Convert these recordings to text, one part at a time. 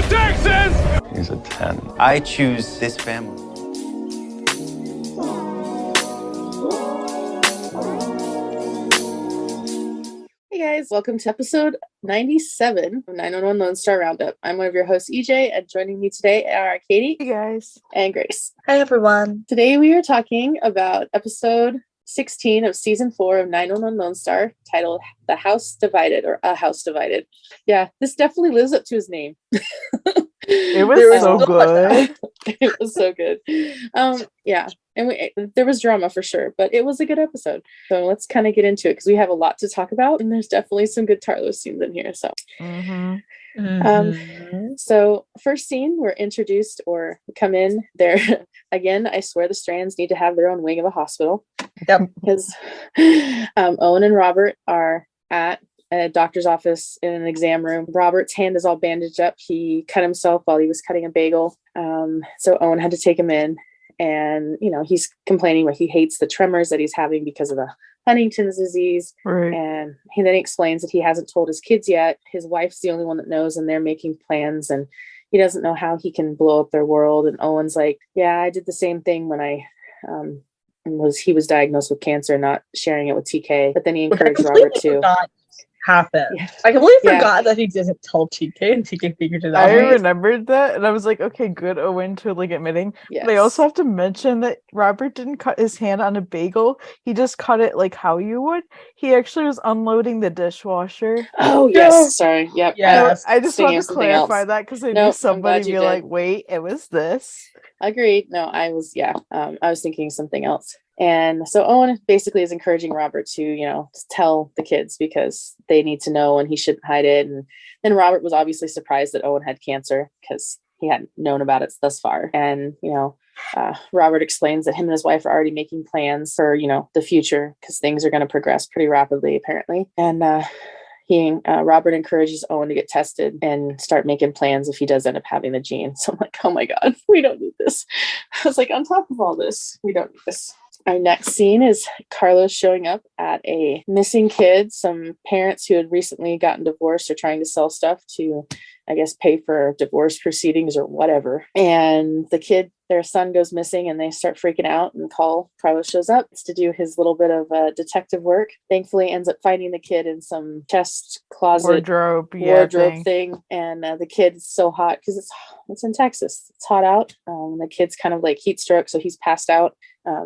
Texas! He's a 10. I choose this family. Hey guys, welcome to episode 97 of 911 Lone Star Roundup. I'm one of your hosts, EJ, and joining me today are Katie. Hey guys. And Grace. Hi everyone. Today we are talking about episode 16 of season 4 of 911 Lone Star, titled The House Divided, or A House Divided. Yeah, this definitely lives up to his name. It was so good. It was so good. Yeah, and there was drama for sure, but it was a good episode. So let's kind of get into it because we have a lot to talk about, and there's definitely some good Tarlos scenes in here. So, so first scene, we're introduced or come in there again. I swear the Strands need to have their own wing of a hospital. Yep. Because Owen and Robert are at a doctor's office in an exam room. Robert's hand is all bandaged up. He cut himself while he was cutting a bagel. So Owen had to take him in, and he's complaining that he hates the tremors that he's having because of the Huntington's disease. Right. And he then explains that he hasn't told his kids yet. His wife's the only one that knows, and they're making plans, and he doesn't know how he can blow up their world. And Owen's like, yeah, I did the same thing when I he was diagnosed with cancer, not sharing it with TK. But then he encouraged Robert to happen. Yeah. I completely forgot that he didn't tell TK, and TK figured it out. I remembered that, and I was like, okay, good, Owen, totally admitting. Yes. But I also have to mention that Robert didn't cut his hand on a bagel. He just cut it like how you would. He actually was unloading the dishwasher. Oh, yes. Sorry. Yep. Yes. I just want to clarify that because I knew somebody would be like, wait, it was this. Agreed. No, I was thinking something else. And so Owen basically is encouraging Robert to, tell the kids because they need to know and he shouldn't hide it. And then Robert was obviously surprised that Owen had cancer because he hadn't known about it thus far. And, Robert explains that him and his wife are already making plans for, the future because things are going to progress pretty rapidly, apparently. And Robert encourages Owen to get tested and start making plans if he does end up having the gene. So I'm like, oh my God, we don't need this. I was like, on top of all this, we don't need this. Our next scene is Carlos showing up at a missing kid. Some parents who had recently gotten divorced are trying to sell stuff to, I guess, pay for divorce proceedings or whatever. And the kid, their son, goes missing, and they start freaking out and call. Carlos shows up to do his little bit of detective work. Thankfully, ends up finding the kid in some chest closet wardrobe thing. And the kid's so hot because it's in Texas. It's hot out. The kid's kind of like heat stroke, so he's passed out.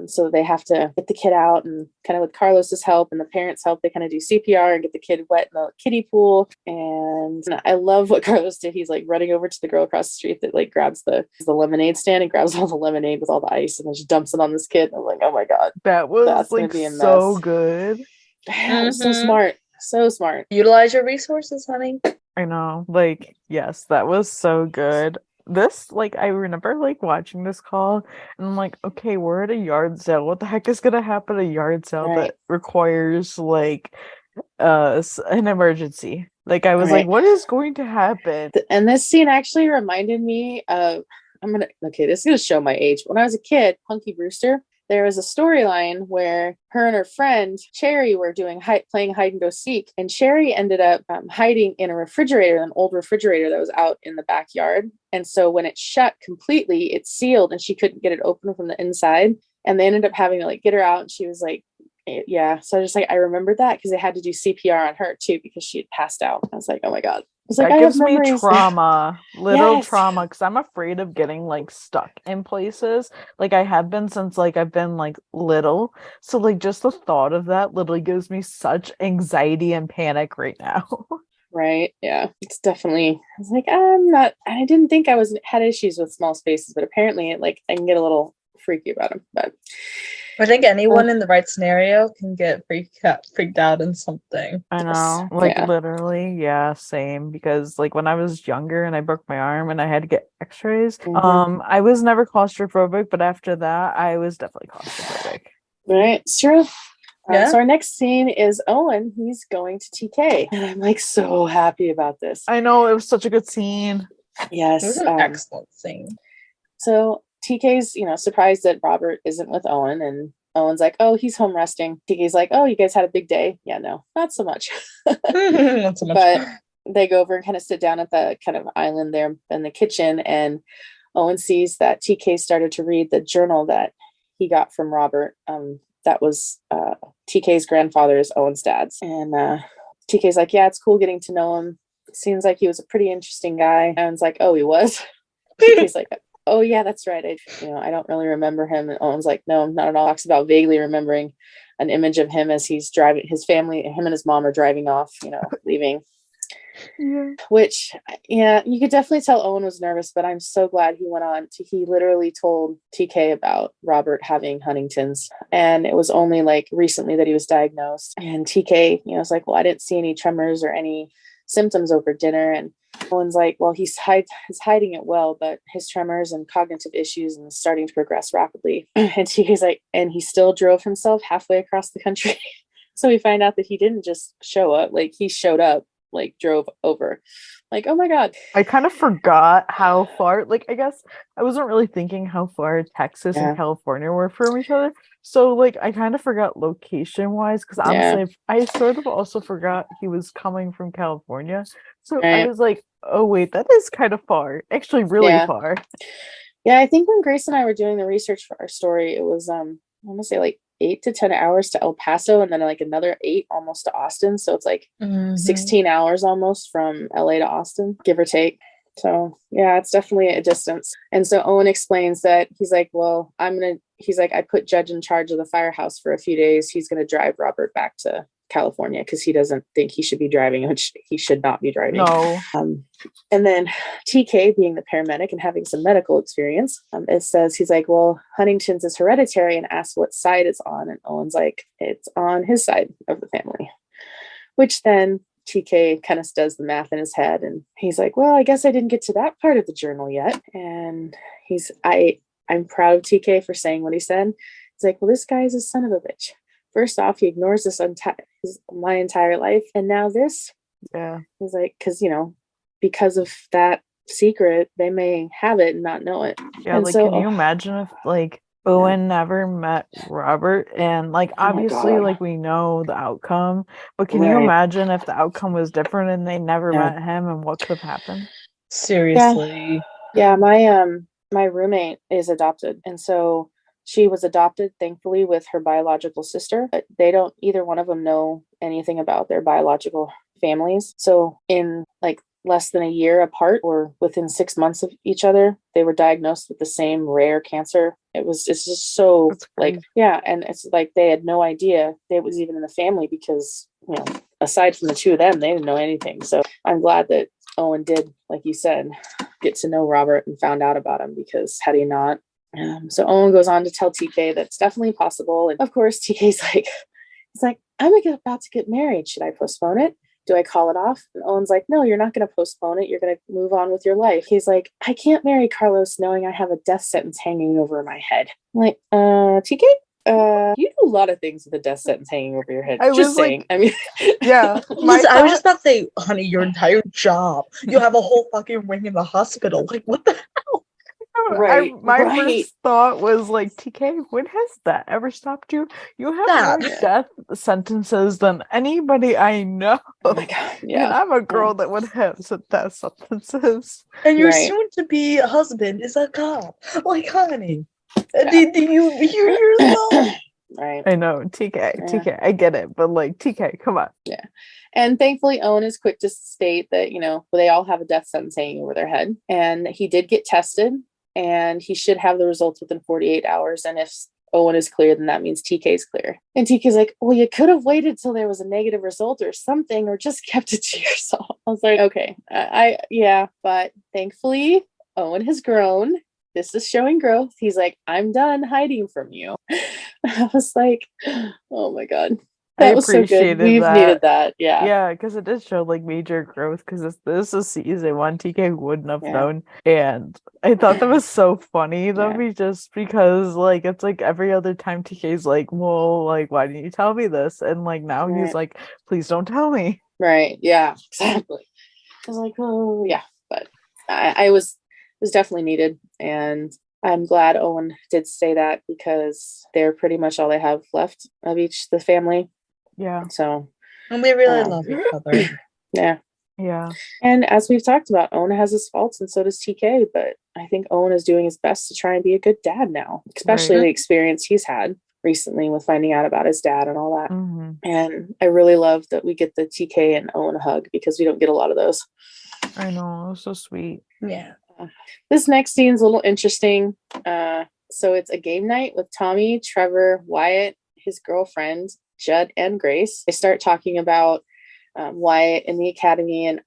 So they have to get the kid out, and kind of with Carlos's help and the parents' help, they kind of do CPR and get the kid wet in the kiddie pool. And I love what Carlos did. He's like running over to the girl across the street that like grabs the lemonade stand and grabs all the lemonade with all the ice and then just dumps it on this kid. I'm like, oh my God, that was like so good. Yeah, so smart, so smart. Utilize your resources, honey. I know, yes, that was so good. This, I remember watching this call and I'm like, okay, we're at a yard sale. What the heck is gonna happen at a yard sale that requires an emergency? I was like, what is going to happen? And this scene actually reminded me of this is gonna show my age. When I was a kid, Punky Brewster, there was a storyline where her and her friend Cherry were playing hide and go seek, and Cherry ended up hiding in a refrigerator, an old refrigerator that was out in the backyard. And so when it shut completely, it sealed, and she couldn't get it open from the inside. And they ended up having to get her out, and she was like, yeah. So I just I remembered that because they had to do CPR on her too because she had passed out. I was like, oh my God. That gives me trauma, trauma, because I'm afraid of getting stuck in places. I have been since I've been little. So just the thought of that literally gives me such anxiety and panic right now. Right. Yeah. It's definitely, I was like, I didn't think I had issues with small spaces, but apparently I can get a little freaky about them. But I think anyone in the right scenario can get freaked out in something. I know. Literally, yeah, same. Because when I was younger and I broke my arm and I had to get x-rays, I was never claustrophobic, but after that I was definitely claustrophobic. Right. It's true. So our next scene is Owen. He's going to TK. And I'm so happy about this. I know, it was such a good scene. Yes. It was an excellent scene. So TK's, surprised that Robert isn't with Owen, and Owen's like, oh, he's home resting. TK's like, oh, you guys had a big day. Yeah, no, not so much. Not so much. But they go over and kind of sit down at the kind of island there in the kitchen, and Owen sees that TK started to read the journal that he got from Robert. That was TK's grandfather is Owen's dad's. And TK's like, yeah, it's cool getting to know him. Seems like he was a pretty interesting guy. Owen's like, oh, he was? TK's like, oh yeah, that's right. I don't really remember him. And Owen's like, no, not at all. Talks about vaguely remembering an image of him as he's driving his family, him and his mom are driving off, leaving. Yeah. Which, yeah, you could definitely tell Owen was nervous, but I'm so glad he literally told TK about Robert having Huntington's. And it was only like recently that he was diagnosed. And TK, was like, well, I didn't see any tremors or any symptoms over dinner. And Owen's like, well, he's hiding it well, but his tremors and cognitive issues and starting to progress rapidly. And TK's like, and he still drove himself halfway across the country. So we find out that he didn't just show up, like he showed up, like drove over. Like, oh my God. I kind of forgot how far, like, I guess I wasn't really thinking how far Texas and California were from each other. So, like, I kind of forgot location-wise, because honestly, I sort of also forgot he was coming from California. So I was like, oh, wait, that is kind of far. Actually, really far. Yeah, I think when Grace and I were doing the research for our story, it was, I want to say, like, 8 to 10 hours to El Paso, and then like another 8 almost to Austin. So it's like 16 hours almost from LA to Austin, give or take. So yeah, it's definitely a distance. And so Owen explains that he's like, well, I put Judge in charge of the firehouse for a few days. He's going to drive Robert back to California because he doesn't think he should be driving, which he should not be driving. No. And then TK, being the paramedic and having some medical experience, it says, he's like, well, Huntington's is hereditary, and asks what side it's on. And Owen's like, it's on his side of the family, which then TK kind of does the math in his head. And he's like, well, I guess I didn't get to that part of the journal yet. And I'm proud of TK for saying what he said. He's like, well, this guy is a son of a bitch. First off, he ignores my entire life. And now this, he's like, because of that secret, they may have it and not know it. Yeah, and like, can you imagine if like Owen never met Robert, and like obviously like we know the outcome, but can you imagine if the outcome was different and they never met him, and what could have happened? Seriously. Yeah, my roommate is adopted, and so she was adopted, thankfully, with her biological sister, but either one of them know anything about their biological families. So in like less than a year apart, or within 6 months of each other, they were diagnosed with the same rare cancer. It's just so like, and it's like they had no idea it was even in the family, because aside from the two of them, they didn't know anything. So I'm glad that Owen did, like you said, get to know Robert and found out about him, because had he not. So Owen goes on to tell TK that's definitely possible. And of course, TK's like, he's like, I'm about to get married. Should I postpone it? Do I call it off? And Owen's like, no, you're not going to postpone it. You're going to move on with your life. He's like, I can't marry Carlos knowing I have a death sentence hanging over my head. I'm like, TK? You do a lot of things with a death sentence hanging over your head. Just saying. Like, I mean, yeah. I was just about to say, honey, your entire job. You have a whole fucking ring in the hospital. Like, what the hell? My first thought was like, TK, when has that ever stopped you? You have more death sentences than anybody I know. Oh my God, yeah. And I'm a girl that would have some death sentences. And your soon-to-be husband is a cop. Like, honey, do you hear yourself? Right. I know, TK, I get it, but like, TK, come on. Yeah. And thankfully, Owen is quick to state that, they all have a death sentence hanging over their head. And he did get tested, and he should have the results within 48 hours. And if Owen is clear, then that means TK is clear. And TK's like, well, you could have waited till there was a negative result or something, or just kept it to yourself. I was like, okay, but thankfully, Owen has grown. This is showing growth. He's like, I'm done hiding from you. I was like, oh my God. That was so good. We've needed that. Yeah. Yeah, because it did show like major growth, because this is season 1. TK wouldn't have known. And I thought that was so funny though, just because like it's like every other time TK's like, well, like, why didn't you tell me this? And like now he's like, please don't tell me. Right. Yeah, exactly. I was like, oh yeah. But I was definitely needed. And I'm glad Owen did say that, because they're pretty much all they have left of the family. Yeah. So. And we really love each other. Yeah. Yeah. And as we've talked about, Owen has his faults and so does TK, but I think Owen is doing his best to try and be a good dad now, especially Right. the experience he's had recently with finding out about his dad and all that. Mm-hmm. And I really love that we get the TK and Owen hug because we don't get a lot of those. I know, it was so sweet. Yeah. This next scene's a little interesting. So it's a game night with Tommy, Trevor, Wyatt, his girlfriend, Judd, and Grace. They start talking about Wyatt in the academy, and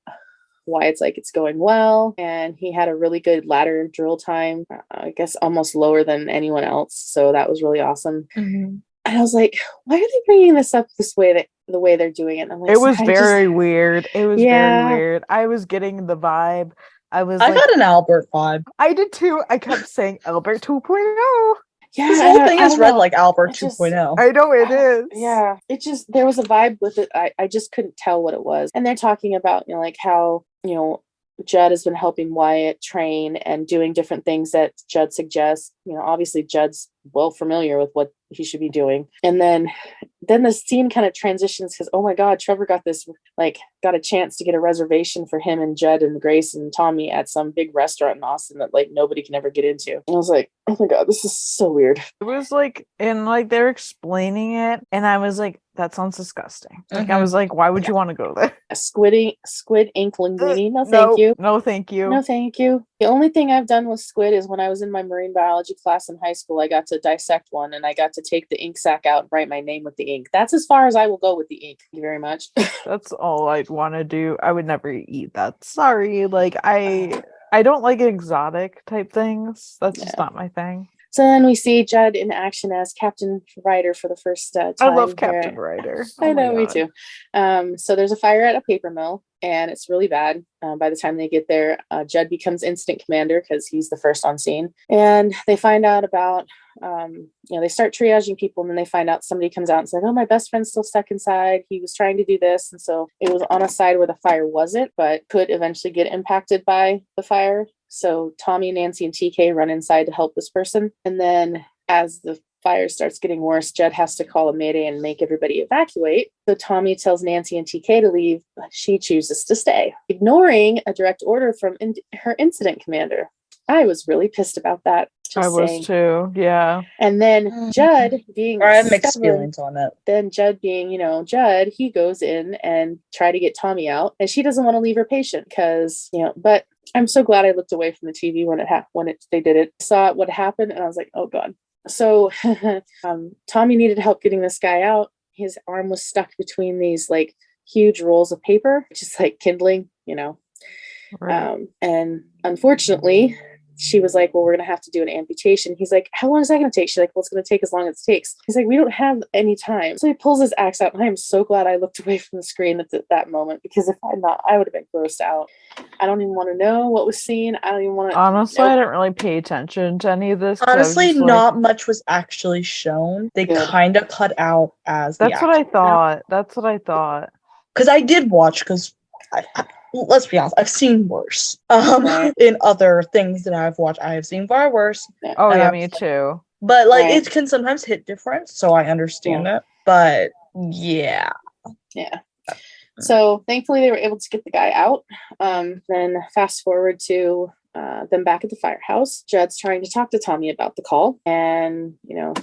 Wyatt's like, it's going well. And he had a really good ladder drill time, I guess almost lower than anyone else. So that was really awesome. Mm-hmm. And I was like, why are they bringing this up this way, that the way they're doing it? And I'm like, It was very weird. It was very weird. I was getting the vibe. I got an Albert vibe. I did too. I kept saying Albert 2.0. Yeah, this whole thing is read like Albert 2.0. I know it is. Yeah, it just, there was a vibe with it. I just couldn't tell what it was. And they're talking about, you know, like how, you know, Judd has been helping Wyatt train and doing different things that Judd suggests. You know, obviously Judd's well familiar with what he should be doing. And then the scene kind of transitions because, oh my God, Trevor got a chance to get a reservation for him and Judd and Grace and Tommy at some big restaurant in Austin that like nobody can ever get into. And I was like, oh my God, this is so weird. It was like, and like they're explaining it, and I was like, that sounds disgusting. Like I was like, why would you want to go there? Squid ink linguine. No, thank you. No, thank you. No, thank you. The only thing I've done with squid is when I was in my marine biology class in high school, I got to dissect one and I got to take the ink sac out and write my name with the ink. That's as far as I will go with the ink. Thank you very much. That's all I'd want to do. I would never eat that. Sorry. Like I don't like exotic type things. That's just not my thing. So then we see Judd in action as Captain Ryder for the first time. I love Captain Ryder. I know, me too. So there's a fire at a paper mill, and it's really bad. By the time they get there, Judd becomes incident commander because he's the first on scene. And they find out about, they start triaging people, and then they find out somebody comes out and says, oh, my best friend's still stuck inside. He was trying to do this. And so it was on a side where the fire wasn't, but could eventually get impacted by the fire. So Tommy, Nancy, and TK run inside to help this person. And then as the fire starts getting worse, Judd has to call a mayday and make everybody evacuate. So Tommy tells Nancy and TK to leave, but she chooses to stay, ignoring a direct order from her incident commander. I was really pissed about that. Was too, yeah. And then Judd being I have mixed feelings on it. Then Judd being, Judd, he goes in and try to get Tommy out, and she doesn't want to leave her patient because, but I'm so glad I looked away from the TV when they did it. Saw what happened, and I was like, oh God. So Tommy needed help getting this guy out. His arm was stuck between these like huge rolls of paper, just like kindling, Right. And unfortunately, she was like, well, we're going to have to do an amputation. He's like, how long is that going to take? She's like, well, it's going to take as long as it takes. He's like, we don't have any time. So he pulls his axe out, and I am so glad I looked away from the screen at that moment, because if I'd not, I would have been grossed out. I don't even want to know what was seen. I don't even want to. Honestly, I didn't really pay attention to any of this. Honestly, not much was actually shown. They kind of cut out as That's what I thought. That's what I thought. Because I did watch, because let's be honest, I've seen worse. In other things that I've watched, I have seen far worse. Oh yeah, me too. But it can sometimes hit different, so I understand it. But yeah. So thankfully they were able to get the guy out. Then fast forward to them back at the firehouse. Judd's trying to talk to Tommy about the call, and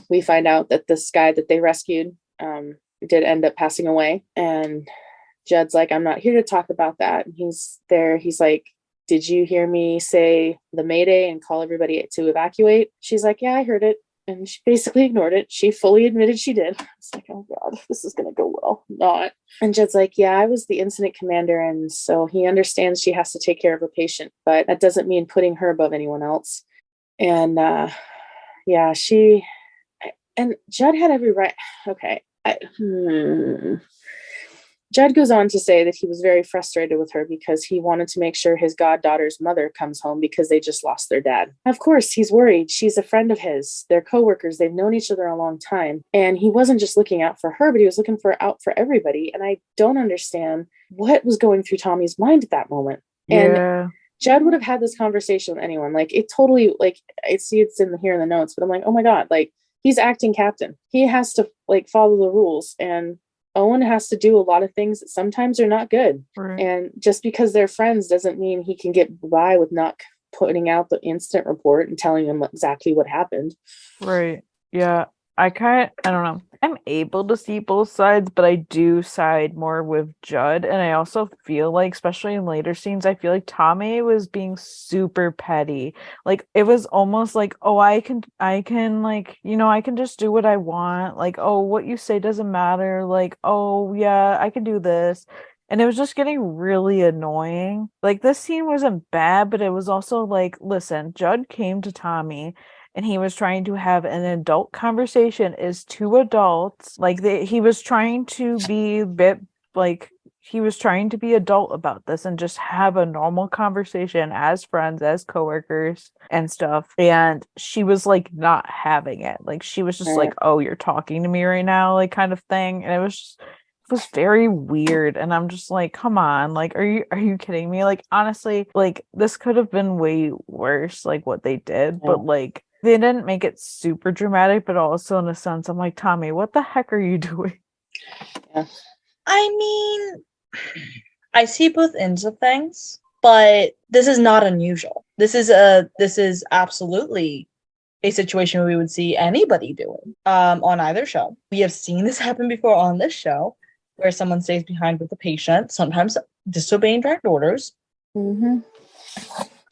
we find out that this guy that they rescued did end up passing away. And Judd's like, I'm not here to talk about that. And he's there. He's like, did you hear me say the mayday and call everybody to evacuate? She's like, yeah, I heard it. And she basically ignored it. She fully admitted she did. It's like, oh God, this is going to go well. Not. And Judd's like, yeah, I was the incident commander. And so he understands she has to take care of a patient, but that doesn't mean putting her above anyone else. And and Judd had every right. Okay. Judd goes on to say that he was very frustrated with her because he wanted to make sure his goddaughter's mother comes home because they just lost their dad. Of course, he's worried. She's a friend of his. They're coworkers. They've known each other a long time. And he wasn't just looking out for her, but he was looking out for everybody. And I don't understand what was going through Tommy's mind at that moment. Yeah. And Judd would have had this conversation with anyone. Like, it totally, like, I see it's in here in the notes, but I'm like, oh my God, like, he's acting captain. He has to, like, follow the rules. And Owen has to do a lot of things that sometimes are not good. Right. And just because they're friends doesn't mean he can get by with not putting out the incident report and telling them exactly what happened. Right. Yeah. I don't know. I'm able to see both sides, but I do side more with Judd. And I also feel like, especially in later scenes, I feel like Tommy was being super petty. Like it was almost like, oh, I can like, I can just do what I want. Like, oh, what you say doesn't matter. Like, oh yeah, I can do this. And it was just getting really annoying. Like this scene wasn't bad, but it was also like, listen, Judd came to Tommy and he was trying to have an adult conversation as two adults. Like he was trying to be he was trying to be adult about this and just have a normal conversation as friends, as coworkers and stuff. And she was like not having it. Like she was just like, oh, you're talking to me right now, like kind of thing. And it was very weird, and I'm just like, come on, like are you kidding me? Like honestly, like this could have been way worse, like what they did, but like they didn't make it super dramatic, but also in a sense I'm like, Tommy, what the heck are you doing? I mean, I see both ends of things, but this is not unusual. This is absolutely a situation we would see anybody doing on either show. We have seen this happen before on this show, where someone stays behind with the patient, sometimes disobeying direct orders to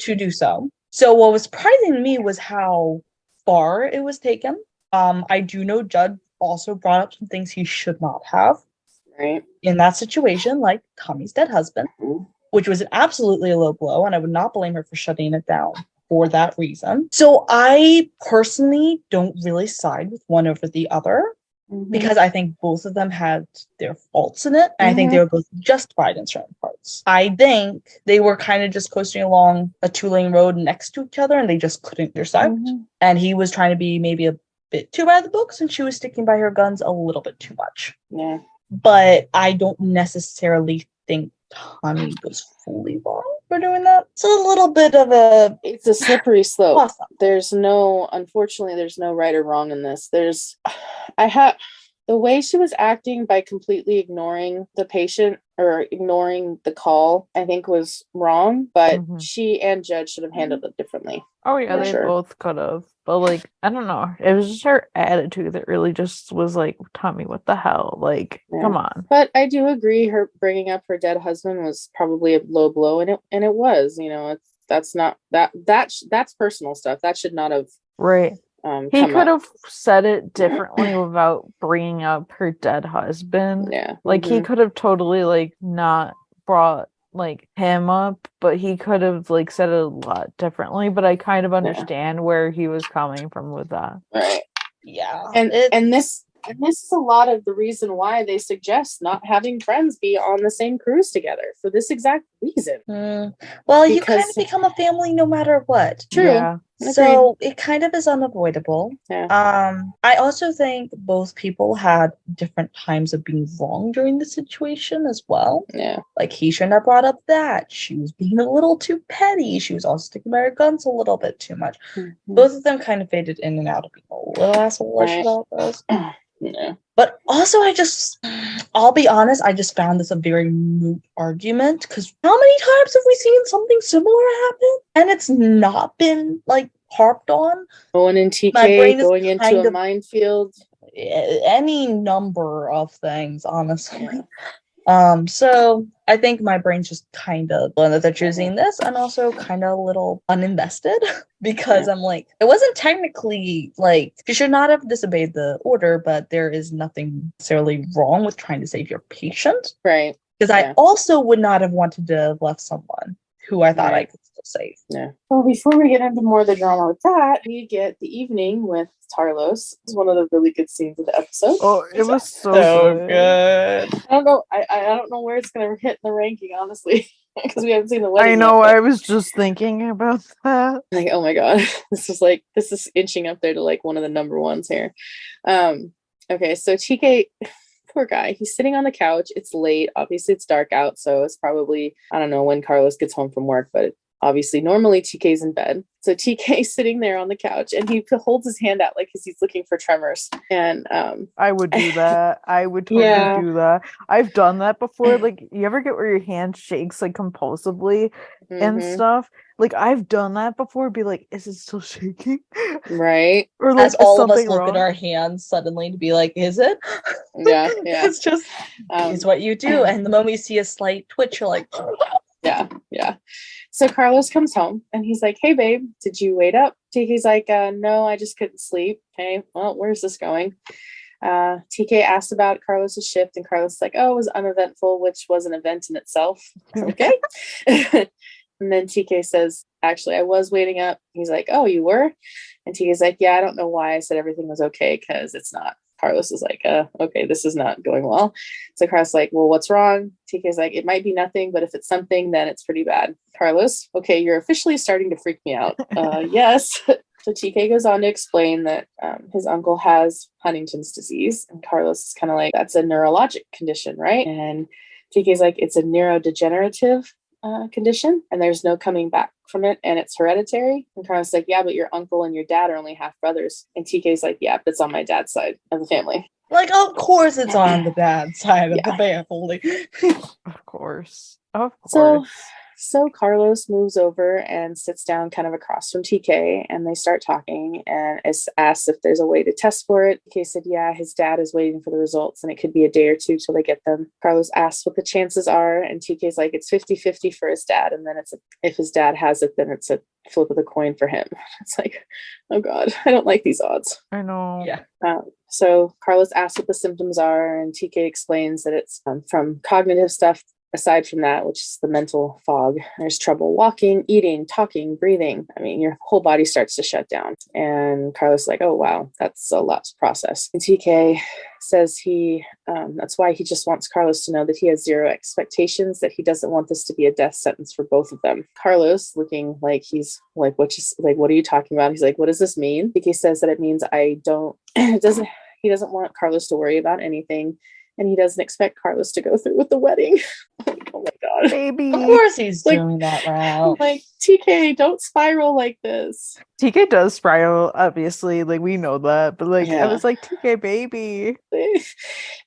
do so. So what was surprising to me was how far it was taken. I do know Judd also brought up some things he should not have in that situation, like Tommy's dead husband, which was absolutely a low blow, and I would not blame her for shutting it down for that reason. So I personally don't really side with one over the other, because I think both of them had their faults in it, and I think they were both justified in certain parts. I think they were kind of just coasting along a two-lane road next to each other, and they just couldn't intersect. And he was trying to be maybe a bit too by the books, and she was sticking by her guns a little bit too much. Yeah. But I don't necessarily think Tommy was fully wrong for doing that. It's a little bit of it's a slippery slope. Awesome. Unfortunately, there's no right or wrong in this. The way she was acting by completely ignoring the patient or ignoring the call, I think was wrong, but she and Judd should have handled it differently. Oh yeah, they both could have. But like, I don't know. It was just her attitude that really just was like, Tommy, what the hell? Like, come on. But I do agree her bringing up her dead husband was probably a low blow, and it was, that's personal stuff. That should not have he could have said it differently without bringing up her dead husband. Yeah. Like he could have totally like not brought like him up, but he could have like said it a lot differently. But I kind of understand where he was coming from with that. Right. Yeah. And this is a lot of the reason why they suggest not having friends be on the same cruise together for this exact reason. Well, you kind of become a family no matter what. True. Yeah. So it kind of is unavoidable. Yeah. I also think both people had different times of being wrong during the situation as well. Yeah. Like he shouldn't have brought up that. She was being a little too petty. She was also sticking by her guns a little bit too much. Both of them kind of faded in and out of being a little asshole-ish about this. Yeah. But also, I'll be honest, I just found this a very moot argument, because how many times have we seen something similar happen and it's not been like harped on? Owen and TK going into a minefield. Any number of things, honestly. So I think my brain's just kind of that they're choosing this, and also kind of a little uninvested, because I'm like, it wasn't technically like you should not have disobeyed the order, but there is nothing necessarily wrong with trying to save your patient. Right. Because I also would not have wanted to have left someone who I thought I could still save. Yeah. Well, before we get into more of the drama with that, we get the evening with Tarlos. It's one of the really good scenes of the episode. Oh, it was so good. I don't know. I don't know where it's gonna hit in the ranking, honestly, because we haven't seen the wedding. I know. Yet, I was just thinking about that. Like, oh my god, this is inching up there to like one of the number ones here. Okay, so TK, poor guy, he's sitting on the couch. It's late. Obviously, it's dark out, so it's probably, I don't know when Carlos gets home from work, but obviously normally TK's in bed. So TK's sitting there on the couch and he holds his hand out like he's looking for tremors. And I would do that. I would totally Yeah. do that. I've done that before. Like, you ever get where your hand shakes like compulsively and mhm, stuff? Like, I've done that before. Be like, is it still shaking? right. Or like, As is all of us something look at wrong? our hands suddenly to be like, is it? Yeah, yeah. It's just, it's what you do. And the moment you see a slight twitch, you're like, Yeah, yeah. So Carlos comes home and he's like, hey babe, did you wait up? TK's like, no, I just couldn't sleep. Okay, well, where's this going? TK asked about Carlos's shift and Carlos is like, oh, it was uneventful, which was an event in itself. Okay. And then TK says, actually, I was waiting up. He's like, oh, you were? And TK's like, yeah, I don't know why I said everything was okay, because it's not. Carlos is like, okay, this is not going well. So Carlos is like, well, what's wrong? TK's like, it might be nothing, but if it's something, then it's pretty bad. Carlos, okay, you're officially starting to freak me out. Yes. So TK goes on to explain that his uncle has Huntington's disease. And Carlos is kind of like, that's a neurologic condition, right? And TK's like, it's a neurodegenerative condition and there's no coming back from it and it's hereditary. And Carlos is like, yeah, but your uncle and your dad are only half brothers. And TK's like, yeah, but it's on my dad's side of the family. like, of course it's on the dad's side of the Yeah. family. Of course. Of So course. So Carlos moves over and sits down kind of across from TK and they start talking and is asked if there's a way to test for it. TK said, yeah, his dad is waiting for the results and it could be a day or two till they get them. Carlos asks what the chances are and TK's like, it's 50-50 for his dad. And then if his dad has it, then it's a flip of the coin for him. It's like, oh God, I don't like these odds. I know. Yeah. So Carlos asks what the symptoms are and TK explains that it's from cognitive stuff. Aside from that, which is the mental fog, there's trouble walking, eating, talking, breathing. I mean, your whole body starts to shut down. And Carlos is like, oh, wow, that's a lot to process. And TK says that's why he just wants Carlos to know that he has zero expectations, that he doesn't want this to be a death sentence for both of them. Carlos, looking like he's like, what are you talking about? He's like, what does this mean? TK says that it means he doesn't want Carlos to worry about anything. And he doesn't expect Carlos to go through with the wedding. Oh my God. Baby. Of course he's Like- doing that route. Like, TK, don't spiral like this. TK does spiral, obviously. Like, we know that. But, like, I Yeah. was like, TK, baby.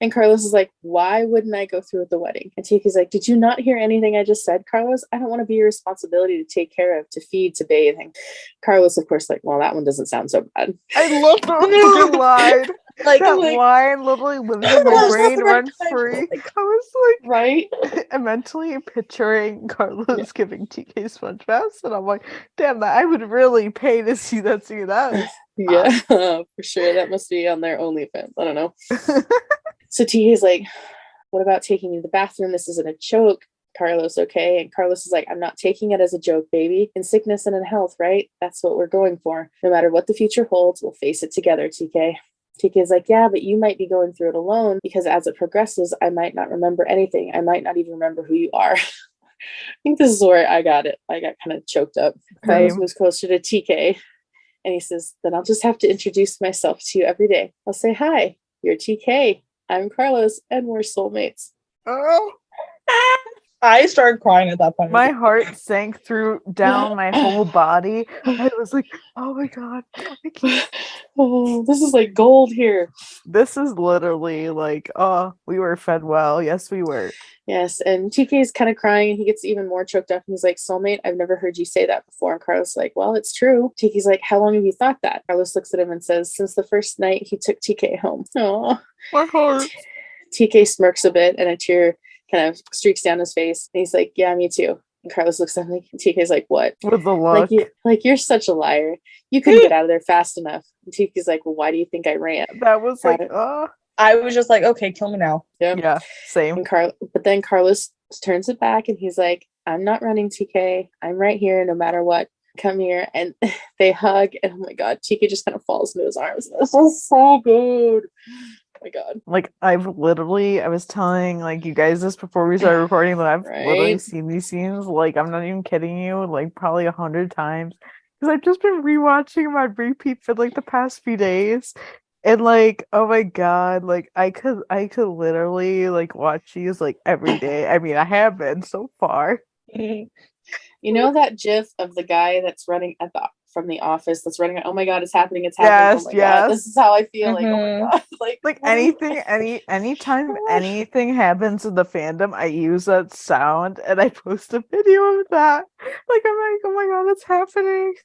And Carlos is like, why wouldn't I go through with the wedding? And TK's like, did you not hear anything I just said, Carlos? I don't want to be your responsibility to take care of, to feed, to bathe. And Carlos, of course, like, well, that one doesn't sound so bad. I love that line. Like, That like- line literally lives in my Carlos, brain that's the right run time. free. I was like, Right? I'm mentally picturing Carlos giving TK sponge baths, and I'm like, damn, that I would really pay to see that scene. That is Yeah, for sure. That must be on their OnlyFans. I don't know. So TK's like, what about taking you to the bathroom? This isn't a joke. Carlos, okay? And Carlos is like, I'm not taking it as a joke, baby. In sickness and in health, right? That's what we're going for. No matter what the future holds, we'll face it together, TK. TK is like, yeah, but you might be going through it alone because as it progresses, I might not remember anything. I might not even remember who you are. I think this is where I got it. I got kind of choked up. Carlos Same. moves closer to TK and he says, then I'll just have to introduce myself to you every day. I'll say, hi, you're TK. I'm Carlos and we're soulmates. Oh, I started crying at that point. my heart sank down my whole body. I was like, oh my God. I can't. Oh, this is like gold here. This is literally like, oh, we were fed well. Yes, we were. Yes, and TK is kind of crying and he gets even more choked up and he's like, soulmate, I've never heard you say that before. And Carlos is like, well, it's true. TK's like, how long have you thought that? Carlos looks at him and says, since the first night he took TK home. Oh. My heart. TK smirks a bit and a tear kind of streaks down his face. And he's like, yeah, me too. And Carlos looks at him like, TK's like, what? With the look. You're such a liar. You couldn't get out of there fast enough. And TK's like, well, why do you think I ran? That was like, Got it. oh. I was just like, okay, kill me now. Yeah, same. And but then Carlos turns it back and he's like, I'm not running, TK. I'm right here no matter what. Come here. And they hug. And oh my God, TK just kind of falls into his arms. This is so good. Oh my God. Like, I was telling like you guys this before we started recording that I've literally Right. seen these scenes, like, I'm not even kidding you, like probably 100 times. Because I've just been rewatching them on repeat for like the past few days. And like, oh my God, like I could literally like watch these like every day. I mean, I have been so far. You know that GIF of the guy that's running from the office that's running, oh my god, it's happening, it's happening. Oh my god, this is how I feel. Like, oh my god. Like anytime anything happens in the fandom, I use that sound and I post a video of that. Like I'm like, oh my god, it's happening.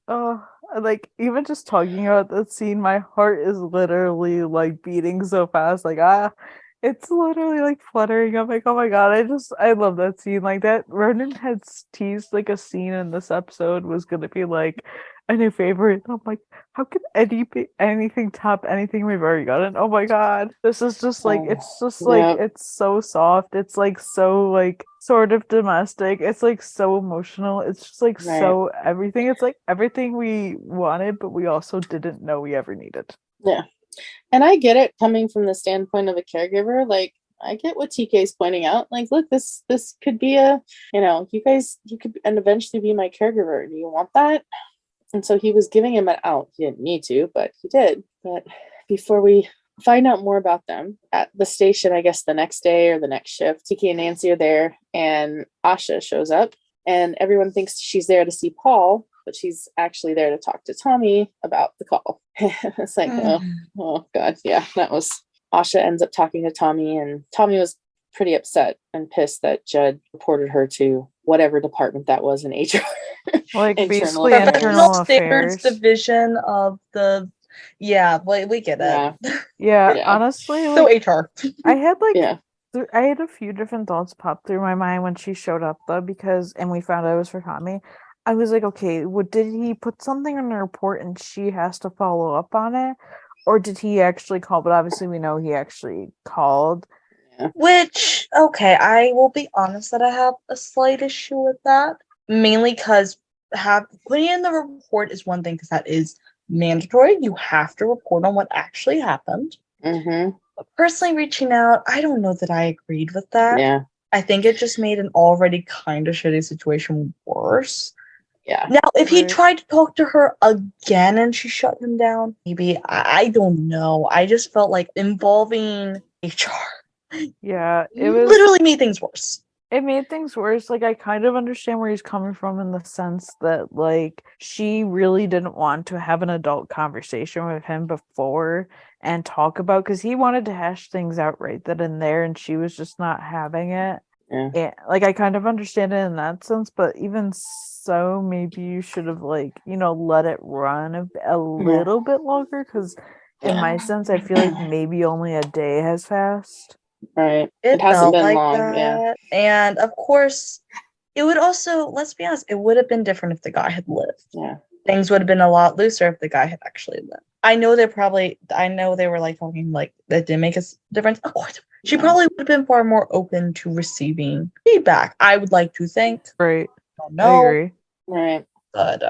Oh, like even just talking about that scene, my heart is literally like beating so fast. Like it's literally like fluttering. I'm like, oh my god, I love that scene. Like that Ronan had teased like a scene in this episode was gonna be like a new favorite. I'm like, how can anything top anything we've already gotten? Oh my god. This is just like it's just like it's so soft. It's like so like sort of domestic. It's like so emotional. It's just like so everything. It's like everything we wanted, but we also didn't know we ever needed. Yeah. And I get it coming from the standpoint of a caregiver. Like, I get what TK is pointing out. Like, look, this could be you could and eventually be my caregiver. Do you want that? And so he was giving him an out. He didn't need to, but he did. But before we find out more about them at the station, I guess the next day or the next shift, TK and Nancy are there, and Asha shows up, and everyone thinks she's there to see Paul, but she's actually there to talk to Tommy about the call. It's like, oh god, yeah, that was. Asha ends up talking to Tommy, and Tommy was pretty upset and pissed that Judd reported her to whatever department that was in HR. Like basically internal affairs division of the. Yeah, we get it. Yeah. Honestly, like, so HR. I had I had a few different thoughts pop through my mind when she showed up though, and we found out it was for Tommy. I was like, okay, did he put something in the report and she has to follow up on it? Or did he actually call? But obviously we know he actually called. Yeah. Which, okay, I will be honest that I have a slight issue with that. Mainly because putting in the report is one thing, because that is mandatory. You have to report on what actually happened. Mm-hmm. But personally reaching out, I don't know that I agreed with that. Yeah. I think it just made an already kind of shitty situation worse. Yeah. Now, if he tried to talk to her again and she shut him down, maybe, I don't know. I just felt like involving HR. Yeah, it literally made things worse. It made things worse. Like, I kind of understand where he's coming from in the sense that, like, she really didn't want to have an adult conversation with him before and talk about, because he wanted to hash things out right then and there, and she was just not having it. Yeah, like I kind of understand it in that sense, but even so, maybe you should have let it run a little bit longer, because in my sense, I feel like maybe only a day has passed. Right, it hasn't been long. That. Yeah, and of course, it would also, let's be honest, it would have been different if the guy had lived. Yeah, things would have been a lot looser if the guy had actually lived. I know they were like talking like that didn't make a difference. Of course, she probably would have been far more open to receiving feedback. I would like to think. Right. I don't know. I agree. Right. But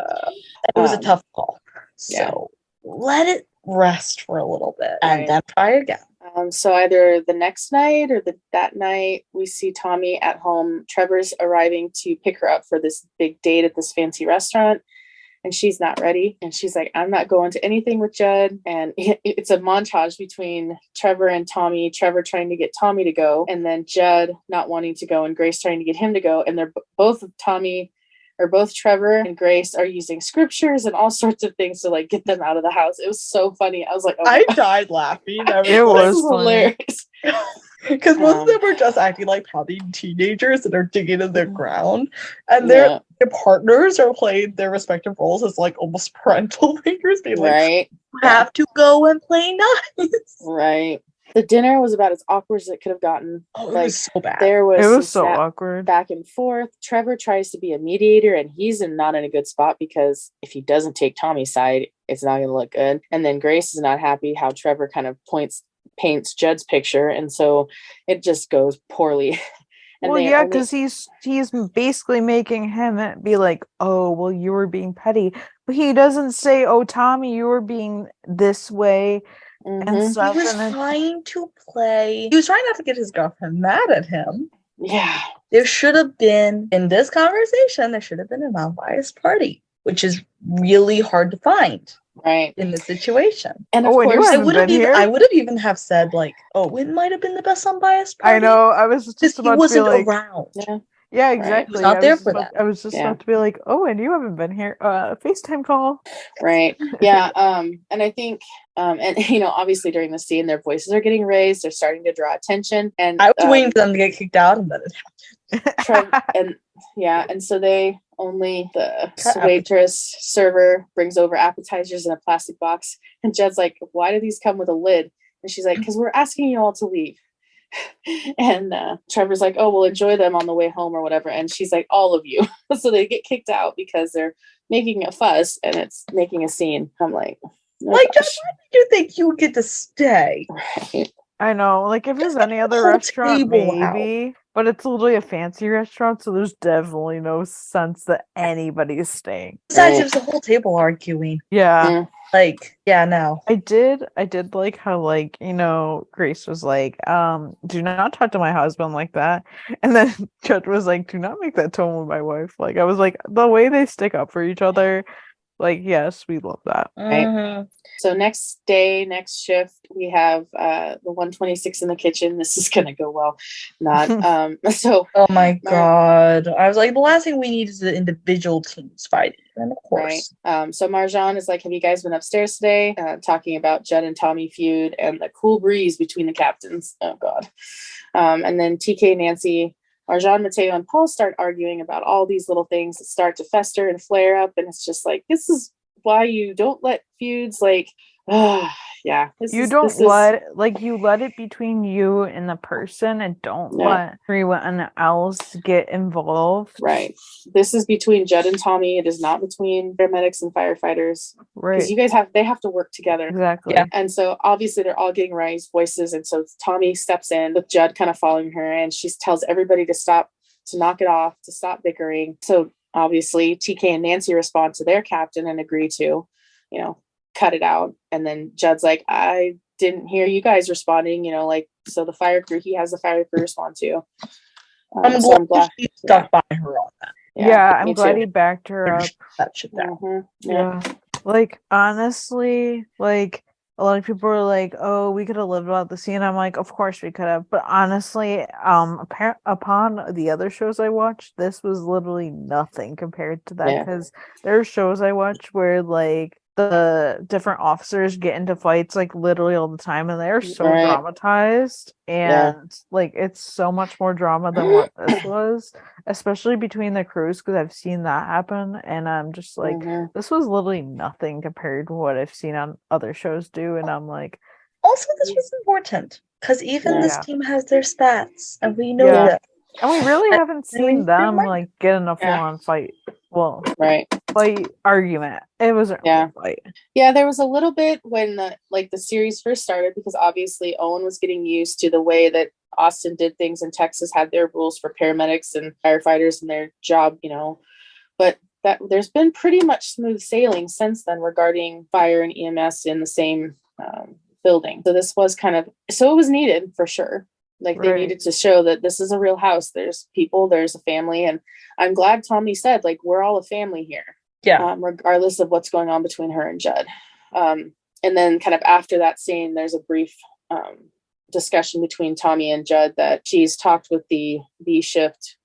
it was a tough call. So let it rest for a little bit and then try again. So either the next night or that night, we see Tommy at home. Trevor's arriving to pick her up for this big date at this fancy restaurant. And she's not ready. And she's like, I'm not going to anything with Judd. And it's a montage between Trevor and Tommy, Trevor trying to get Tommy to go, and then Judd not wanting to go and Grace trying to get him to go. And they're both Trevor and Grace are using scriptures and all sorts of things to like get them out of the house. It was so funny. I was like, I died laughing. It was hilarious. Because most of them were just acting like happy teenagers that are digging in their ground. And their partners are playing their respective roles as like almost parental figures, being like, you have to go and play nice. Right. The dinner was about as awkward as it could have gotten. Oh, it was so bad. It was so awkward. Back and forth. Trevor tries to be a mediator, and he's not in a good spot because if he doesn't take Tommy's side, it's not going to look good. And then Grace is not happy how Trevor kind of paints Judd's picture, and so it just goes poorly. Because he's basically making him be like, oh, well, you were being petty, but he doesn't say, oh, Tommy, you were being this way. And stuff. He was trying to play. He was trying not to get his girlfriend mad at him. Yeah. There should have been, in this conversation, there should have been a non-biased party, which is really hard to find. Right. In this situation. And of course, I would have even said like, oh, it might have been the best unbiased party. I know. I was just about he wasn't to be like, around. Yeah, exactly. not there for that. I was just Yeah. about to be like, oh, and you haven't been here. FaceTime call. Right. Yeah. And I think, and obviously during the scene, their voices are getting raised. They're starting to draw attention. And I was waiting for them to get kicked out, and then it happened. and so the waitress server brings over appetizers in a plastic box, and Jed's like, why do these come with a lid? And she's like, because we're asking you all to leave. And Trevor's like, oh, we'll enjoy them on the way home or whatever. And she's like, all of you. So they get kicked out because they're making a fuss and it's making a scene. I'm like, oh Like, gosh. just why did you think you would get to stay? Right. I know, like if it's any other Whole restaurant, table out. maybe, but it's literally a fancy restaurant, so there's definitely no sense that anybody is staying. Besides, there's the whole table arguing. Yeah. Yeah. Like, yeah, no. I did like how, like, Grace was like, do not talk to my husband like that. And then Judge was like, do not make that tone with my wife. Like, I was like, the way they stick up for each other, like, yes, we love that. Right. Mhm. So next shift, we have the 126 in the kitchen. This is gonna go well. Not so Oh my god. I was like, the last thing we need is the individual teams fighting. And of course. right. So Marjan is like, have you guys been upstairs today? Talking about Judd and Tommy feud and the cool breeze between the captains. Oh god. And then TK, Nancy, Marjan, Mateo, and Paul start arguing about all these little things that start to fester and flare up. And it's just like, this is why you don't let feuds yeah. You let it between you and the person and don't let everyone else get involved. Right. This is between Judd and Tommy. It is not between paramedics and firefighters. Right. Because you guys they have to work together. Exactly. Yeah. And so obviously they're all getting raised voices. And so Tommy steps in with Judd kind of following her, and she tells everybody to stop, to knock it off, to stop bickering. So obviously TK and Nancy respond to their captain and agree to, cut it out. And then Judd's like, I didn't hear you guys responding, so the fire crew, he has the fire crew respond to. I'm glad he stuck by her on that. Yeah, I'm me glad too. he backed her up. That shit down. Mhm. Yeah. Like, honestly, like, a lot of people are like, oh, we could have lived without the scene. I'm like, of course we could have. But honestly, upon the other shows I watched, this was literally nothing compared to that. Yeah. Because there are shows I watch where, like, the different officers get into fights, like, literally all the time. And they're so Right. dramatized. And, like, it's so much more drama than what this was. Especially between the crews, because I've seen that happen. And I'm just like, Mhm. this was literally nothing compared to what I've seen on other shows do, and I'm like, Also, this was important because even this Yeah. team has their spats, and we know Yeah. that. and we really haven't I mean, seen them they're like get in a Yeah. full-on fight. Well, Right. fight argument. It was a Yeah. fight. Yeah, there was a little bit when the series first started, because obviously Owen was getting used to the way that Austin did things, and Texas had their rules for paramedics and firefighters and their job, but that there's been pretty much smooth sailing since then regarding fire and EMS in the same building. So this was so it was needed for sure. Like they Right. needed to show that this is a real house. There's people, there's a family. And I'm glad Tommy said, like, we're all a family here. Yeah. Regardless of what's going on between her and Judd. And then kind of after that scene, there's a brief discussion between Tommy and Judd that she's talked with the B shift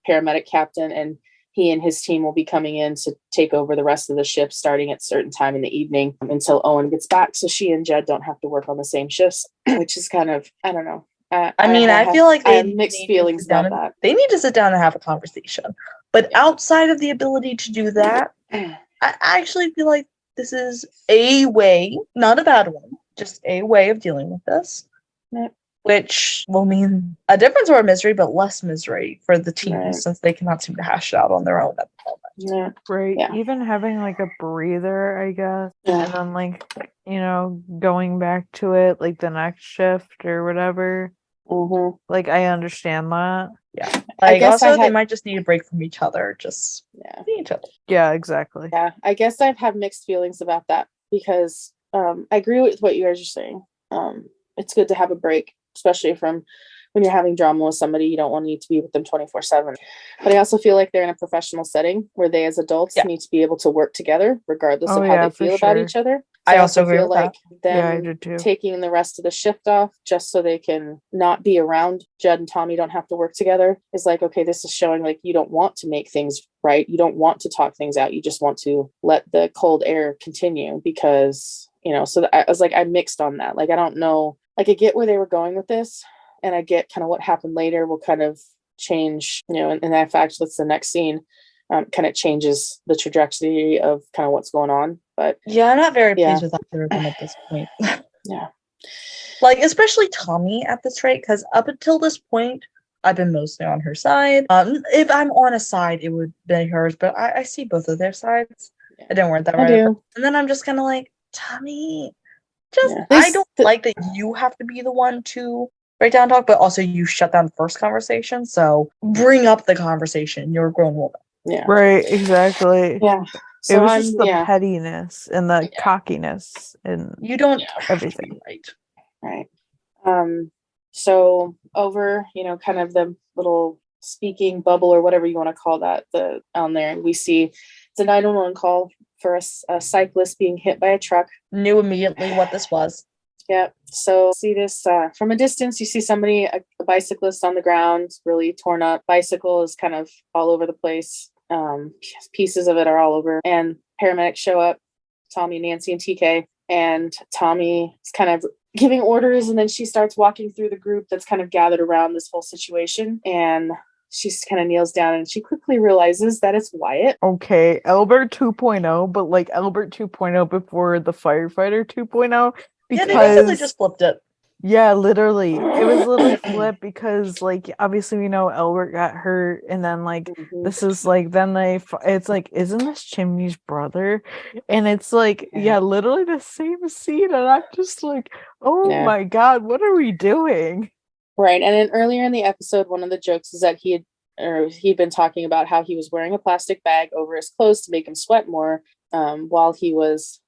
paramedic captain, and he and his team will be coming in to take over the rest of the shift starting at a certain time in the evening until Owen gets back. So she and Judd don't have to work on the same shifts, which is kind of, I don't know. I feel like I they have mixed need to feelings sit down about and- that. They need to sit down and have a conversation. But outside of the ability to do that, I actually feel like this is a way, not a bad one, just a way of dealing with this. Yeah. Which will mean a difference or a misery, but less misery for the team Right. since they cannot seem to hash it out on their own at the moment. Yeah. Right. Yeah. Even having like a breather, I guess. Yeah. And then like, going back to it like the next shift or whatever. Mhm. Like I understand that. Yeah. I Like guess also I they had- might just need a break from each other. Just Yeah. see each other. Yeah, exactly. Yeah, I guess I've had mixed feelings about that because I agree with what you guys are saying. It's good to have a break, especially from when you're having drama with somebody. You don't want to need to be with them 24/7. But I also feel like they're in a professional setting where they as adults Yeah. need to be able to work together regardless Oh, of how yeah, they for feel about sure. each other. I also agree feel with like that. Yeah, I them did too. taking the rest of the shift off just so they can not be around Judd and Tommy don't have to work together is like, okay, this is showing like you don't want to make things right. You don't want to talk things out. You just want to let the cold air continue because, so I was like, I mixed on that. Like, I don't know, like I get where they were going with this and I get kind of what happened later will kind of change, and in fact, that's the next scene. Kind of changes the trajectory of kind of what's going on. But yeah, I'm not very pleased with either of them at this point. Yeah. Like, especially Tommy at this rate, because up until this point, I've been mostly on her side. If I'm on a side, it would be hers, but I see both of their sides. Yeah. I didn't word that I right. do. And then I'm just kind of like, Tommy, Yeah. I don't like that you have to be the one to break down talk, but also you shut down the first conversation. So bring up the conversation. You're a grown woman. Yeah. Right, exactly. Yeah. It was just the pettiness and the cockiness and you don't everything. Right. So over, kind of the little speaking bubble or whatever you want to call that, on there, we see it's a 911 call for a cyclist being hit by a truck. Knew immediately what this was. Yeah. So see this from a distance, you see somebody, a bicyclist on the ground, really torn up. Bicycle is kind of all over the place. Pieces of it are all over. And paramedics show up, Tommy, Nancy, and TK. And Tommy is kind of giving orders. And then she starts walking through the group that's kind of gathered around this whole situation. And she kind of kneels down and she quickly realizes that it's Wyatt. Okay, Albert 2.0, but like Albert 2.0 before the firefighter 2.0. Because they basically just flipped it. Yeah, literally. It was literally flipped because like obviously we know Albert got hurt and then like this is like then it's like isn't this Chimney's brother? And it's like literally the same scene and I'm just like, oh my god, what are we doing? Right. And then earlier in the episode, one of the jokes is that he'd been talking about how he was wearing a plastic bag over his clothes to make him sweat more while he was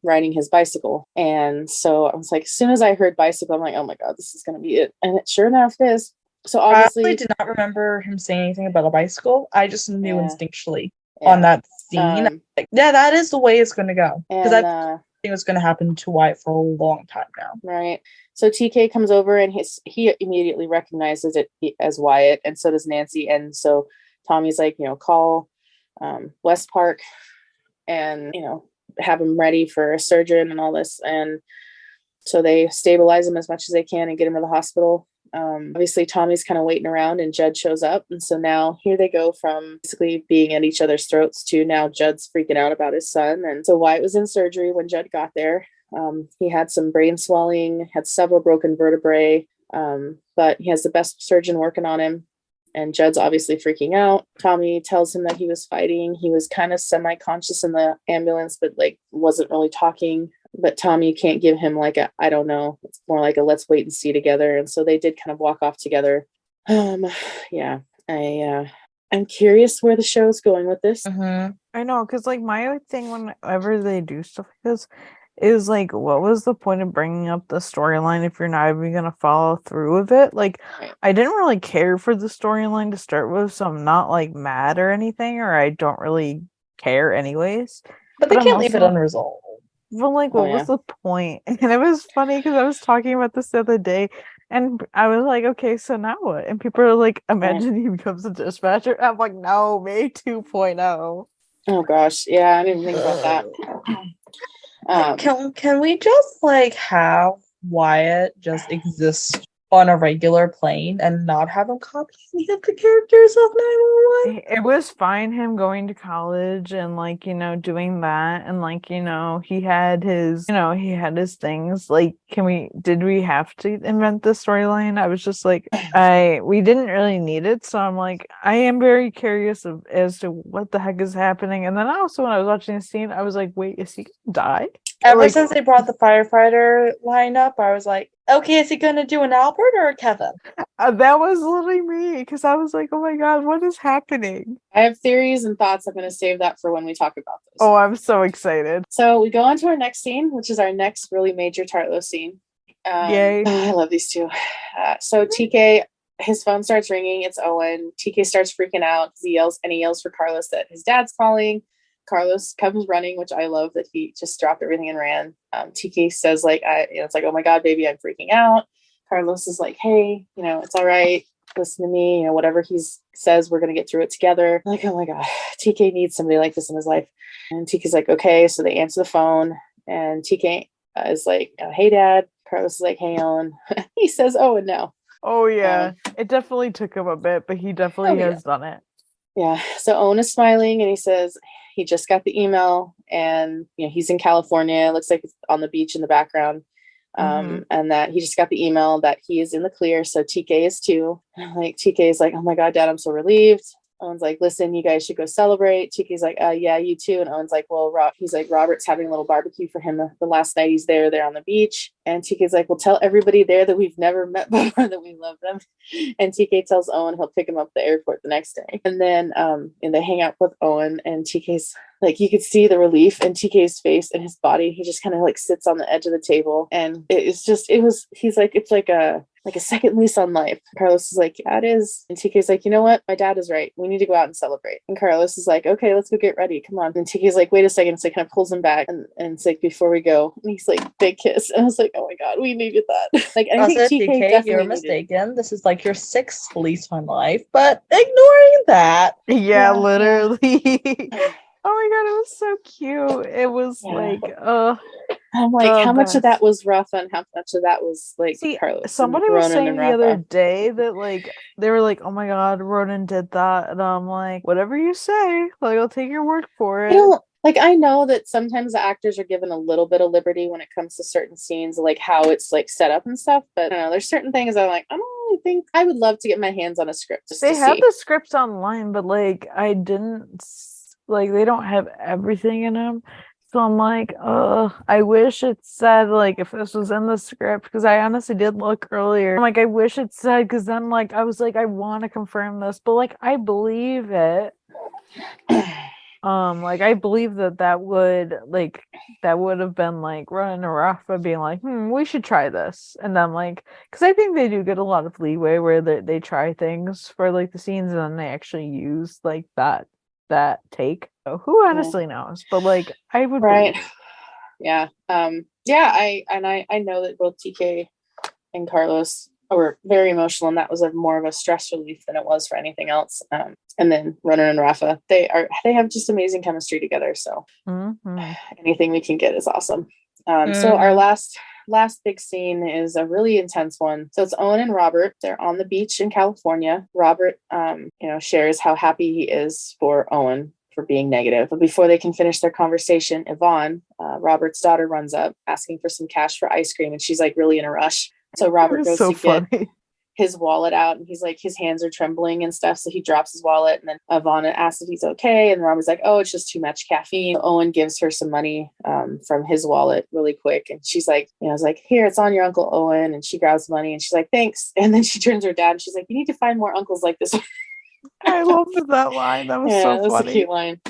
riding his bicycle. And so I was like, as soon as I heard bicycle, I'm like, oh my god, this is going to be it. And it sure enough is. So obviously, I did not remember him saying anything about a bicycle. I just knew instinctually on that scene. That is the way it's going to go. Because I think it was going to happen to Wyatt for a long time now. Right. So TK comes over and he immediately recognizes it as Wyatt, and so does Nancy. And so Tommy's like, call West Park and, have him ready for a surgeon and all this. And so they stabilize him as much as they can and get him to the hospital. Obviously, Tommy's kind of waiting around and Judd shows up. And so now here they go from basically being at each other's throats to now Judd's freaking out about his son. And so Wyatt was in surgery when Judd got there. He had some brain swelling, had several broken vertebrae, but he has the best surgeon working on him. And Judd's obviously freaking out. Tommy tells him that he was fighting. He was kind of semi-conscious in the ambulance, but like wasn't really talking. But Tommy can't give him like I don't know. It's more like a let's wait and see together. And so they did kind of walk off together. I'm curious where the show's going with this. I know, because like my thing whenever they do stuff like this is like, what was the point of bringing up the storyline if you're not even gonna follow through with it? Like, I didn't really care for the storyline to start with, so I'm not like mad or anything, or I don't really care anyways. But they can't leave it unresolved. Well, like, what was the point? And it was funny because I was talking about this the other day, and I was like, okay, so now what? And people are like, imagine he becomes a dispatcher. I'm like, no, May 2.0. Oh gosh, yeah, I didn't think about that. Can we just like have Wyatt just exist on a regular plane and not have him copy any of the characters of 911? It was fine him going to college and like, doing that, and like, he had his things. Like, did we have to invent this storyline? I was just like, we didn't really need it. So I'm like, I am very curious as to what the heck is happening. And then also when I was watching the scene, I was like, wait, is he gonna die? Ever since they brought the firefighter line up, I was like, okay, is he going to do an Albert or a Kevin? That was literally me, because I was like, oh my god, what is happening? I have theories and thoughts. I'm going to save that for when we talk about this. Oh, I'm so excited. So we go on to our next scene, which is our next really major Tartlo scene. Yay. I love these two. So TK, his phone starts ringing. It's Owen. TK starts freaking out. He yells for Carlos that his dad's calling. Carlos comes running, which I love that he just dropped everything and ran. TK says like, it's like, oh my God, baby, I'm freaking out. Carlos is like, hey, it's all right. Listen to me, whatever he says, we're going to get through it together. I'm like, oh my God, TK needs somebody like this in his life. And TK's like, okay. So they answer the phone and TK is like, hey dad. Carlos is like, hey Owen. He says Owen now. Oh yeah. It definitely took him a bit, but he definitely has done it. Yeah. So Owen is smiling and he says he just got the email and he's in California. It looks like it's on the beach in the background. And that he just got the email that he is in the clear. So TK is too. Like TK is like, oh my God, dad, I'm so relieved. Owen's like, listen, you guys should go celebrate. TK's like, yeah, you too. And Owen's like, well, he's like, Robert's having a little barbecue for him the last night he's there on the beach. And TK's like, well, tell everybody there that we've never met before that we love them. And TK tells Owen he'll pick him up at the airport the next day. And then and they hang out with Owen and TK's like, you could see the relief in TK's face and his body. He just kind of like sits on the edge of the table. And he's like, it's like a second lease on life. Carlos is like, yeah, it is. And TK's like, you know what? My dad is right. We need to go out and celebrate. And Carlos is like, okay, let's go get ready. Come on. And TK's like, wait a second. So he kind of pulls him back and it's like, before we go. And he's like, big kiss. And I was like, oh my God, we needed that. Like, I think TK definitely you're mistaken. This is like your 6th lease on life, but ignoring that. Yeah, literally. Oh my God, it was so cute. It was like, I'm like, how much of that was rough and how much of that was like Carlos? Somebody was saying the other day that like they were like, oh my God, Ronan did that, and I'm like, whatever you say, like I'll take your word for it. I know that sometimes the actors are given a little bit of liberty when it comes to certain scenes, like how it's like set up and stuff. But I don't know, there's certain things I'm like, I don't really think I would love to get my hands on a script. They have the scripts online, but like I didn't. Like they don't have everything in them, so I'm like, I wish it said like if this was in the script, because I honestly did look earlier. I'm like, I wish it said, because then like I was like, I want to confirm this, but like I believe it. Like I believe that would have been like Ronan and Rafa being like, we should try this, and then like, because I think they do get a lot of leeway where they try things for like the scenes and then they actually use like that take. So who honestly knows, but like I would believe. I know that both TK and Carlos were very emotional and that was more of a stress relief than it was for anything else. And then Ronan and Rafa, they have just amazing chemistry together, so anything we can get is awesome. So our last big scene is a really intense one. So it's Owen and Robert. They're on the beach in California. Robert, shares how happy he is for Owen for being negative. But before they can finish their conversation, Yvonne, Robert's daughter, runs up asking for some cash for ice cream. And she's like really in a rush. So Robert goes to get his wallet out and he's like, his hands are trembling and stuff. So he drops his wallet and then Yvonne asks if he's okay. And Robert's like, oh, it's just too much caffeine. Owen gives her some money from his wallet really quick. And she's like, I was like, here, it's on your Uncle Owen. And she grabs money and she's like, thanks. And then she turns to her dad and she's like, you need to find more uncles like this. I loved that line. That was so funny. That was a cute line.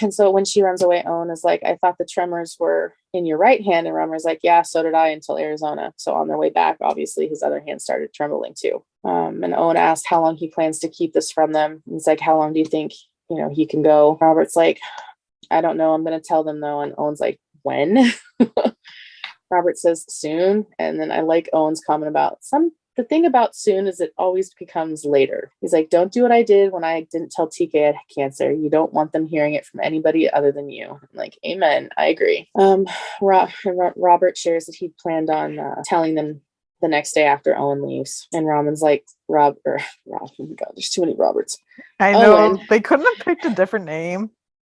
And so when she runs away, Owen is like, I thought the tremors were in your right hand. And Romer's like, yeah, so did I until Arizona. So on their way back, obviously his other hand started trembling too. And Owen asked how long he plans to keep this from them. He's like, how long do you think, he can go? Robert's like, I don't know. I'm going to tell them though. And Owen's like, when? Robert says soon. And then I like Owen's comment about the thing about soon is it always becomes later. He's like, don't do what I did when I didn't tell TK I had cancer. You don't want them hearing it from anybody other than you. I'm like, amen. I agree. Robert shares that he planned on telling them the next day after Owen leaves. And Ramon's like, Rob, oh my God, there's too many Roberts. I know. Owen. They couldn't have picked a different name.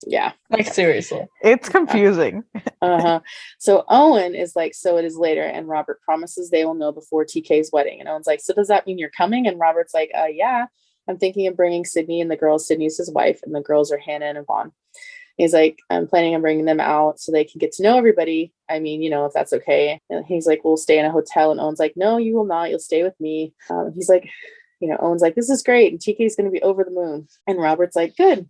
Yeah. Like seriously. It's confusing. So Owen is like, so it is later. And Robert promises they will know before TK's wedding. And Owen's like, so does that mean you're coming? And Robert's like, yeah, I'm thinking of bringing Sydney and the girls. Sydney's his wife and the girls are Hannah and Yvonne. He's like, I'm planning on bringing them out so they can get to know everybody. I mean, if that's okay. And he's like, we'll stay in a hotel. And Owen's like, no, you will not. You'll stay with me. He's like, Owen's like, this is great. And TK's going to be over the moon. And Robert's like, good.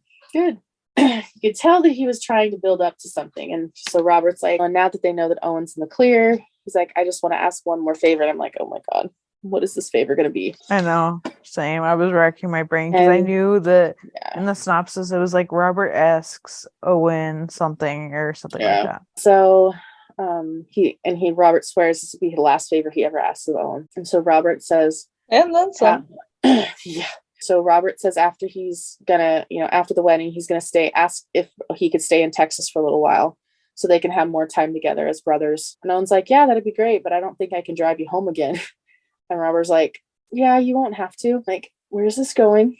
You could tell that he was trying to build up to something. And so Robert's like, well, now that they know that Owen's in the clear, he's like, I just want to ask one more favor. And I'm like, oh my God. what is this favor going to be? I know. Same. I was racking my brain because I And- knew that Yeah. in the synopsis it was like Robert asks Owen something or something like that. So Robert swears this will be the last favor he ever asks of Owen. And so Robert says, And then some. yeah. So Robert says after he's gonna, after the wedding, he's gonna ask if he could stay in Texas for a little while so they can have more time together as brothers. And Owen's like, yeah, that'd be great, but I don't think I can drive you home again. And Robert's like, yeah, you won't have to. Like, where's this going?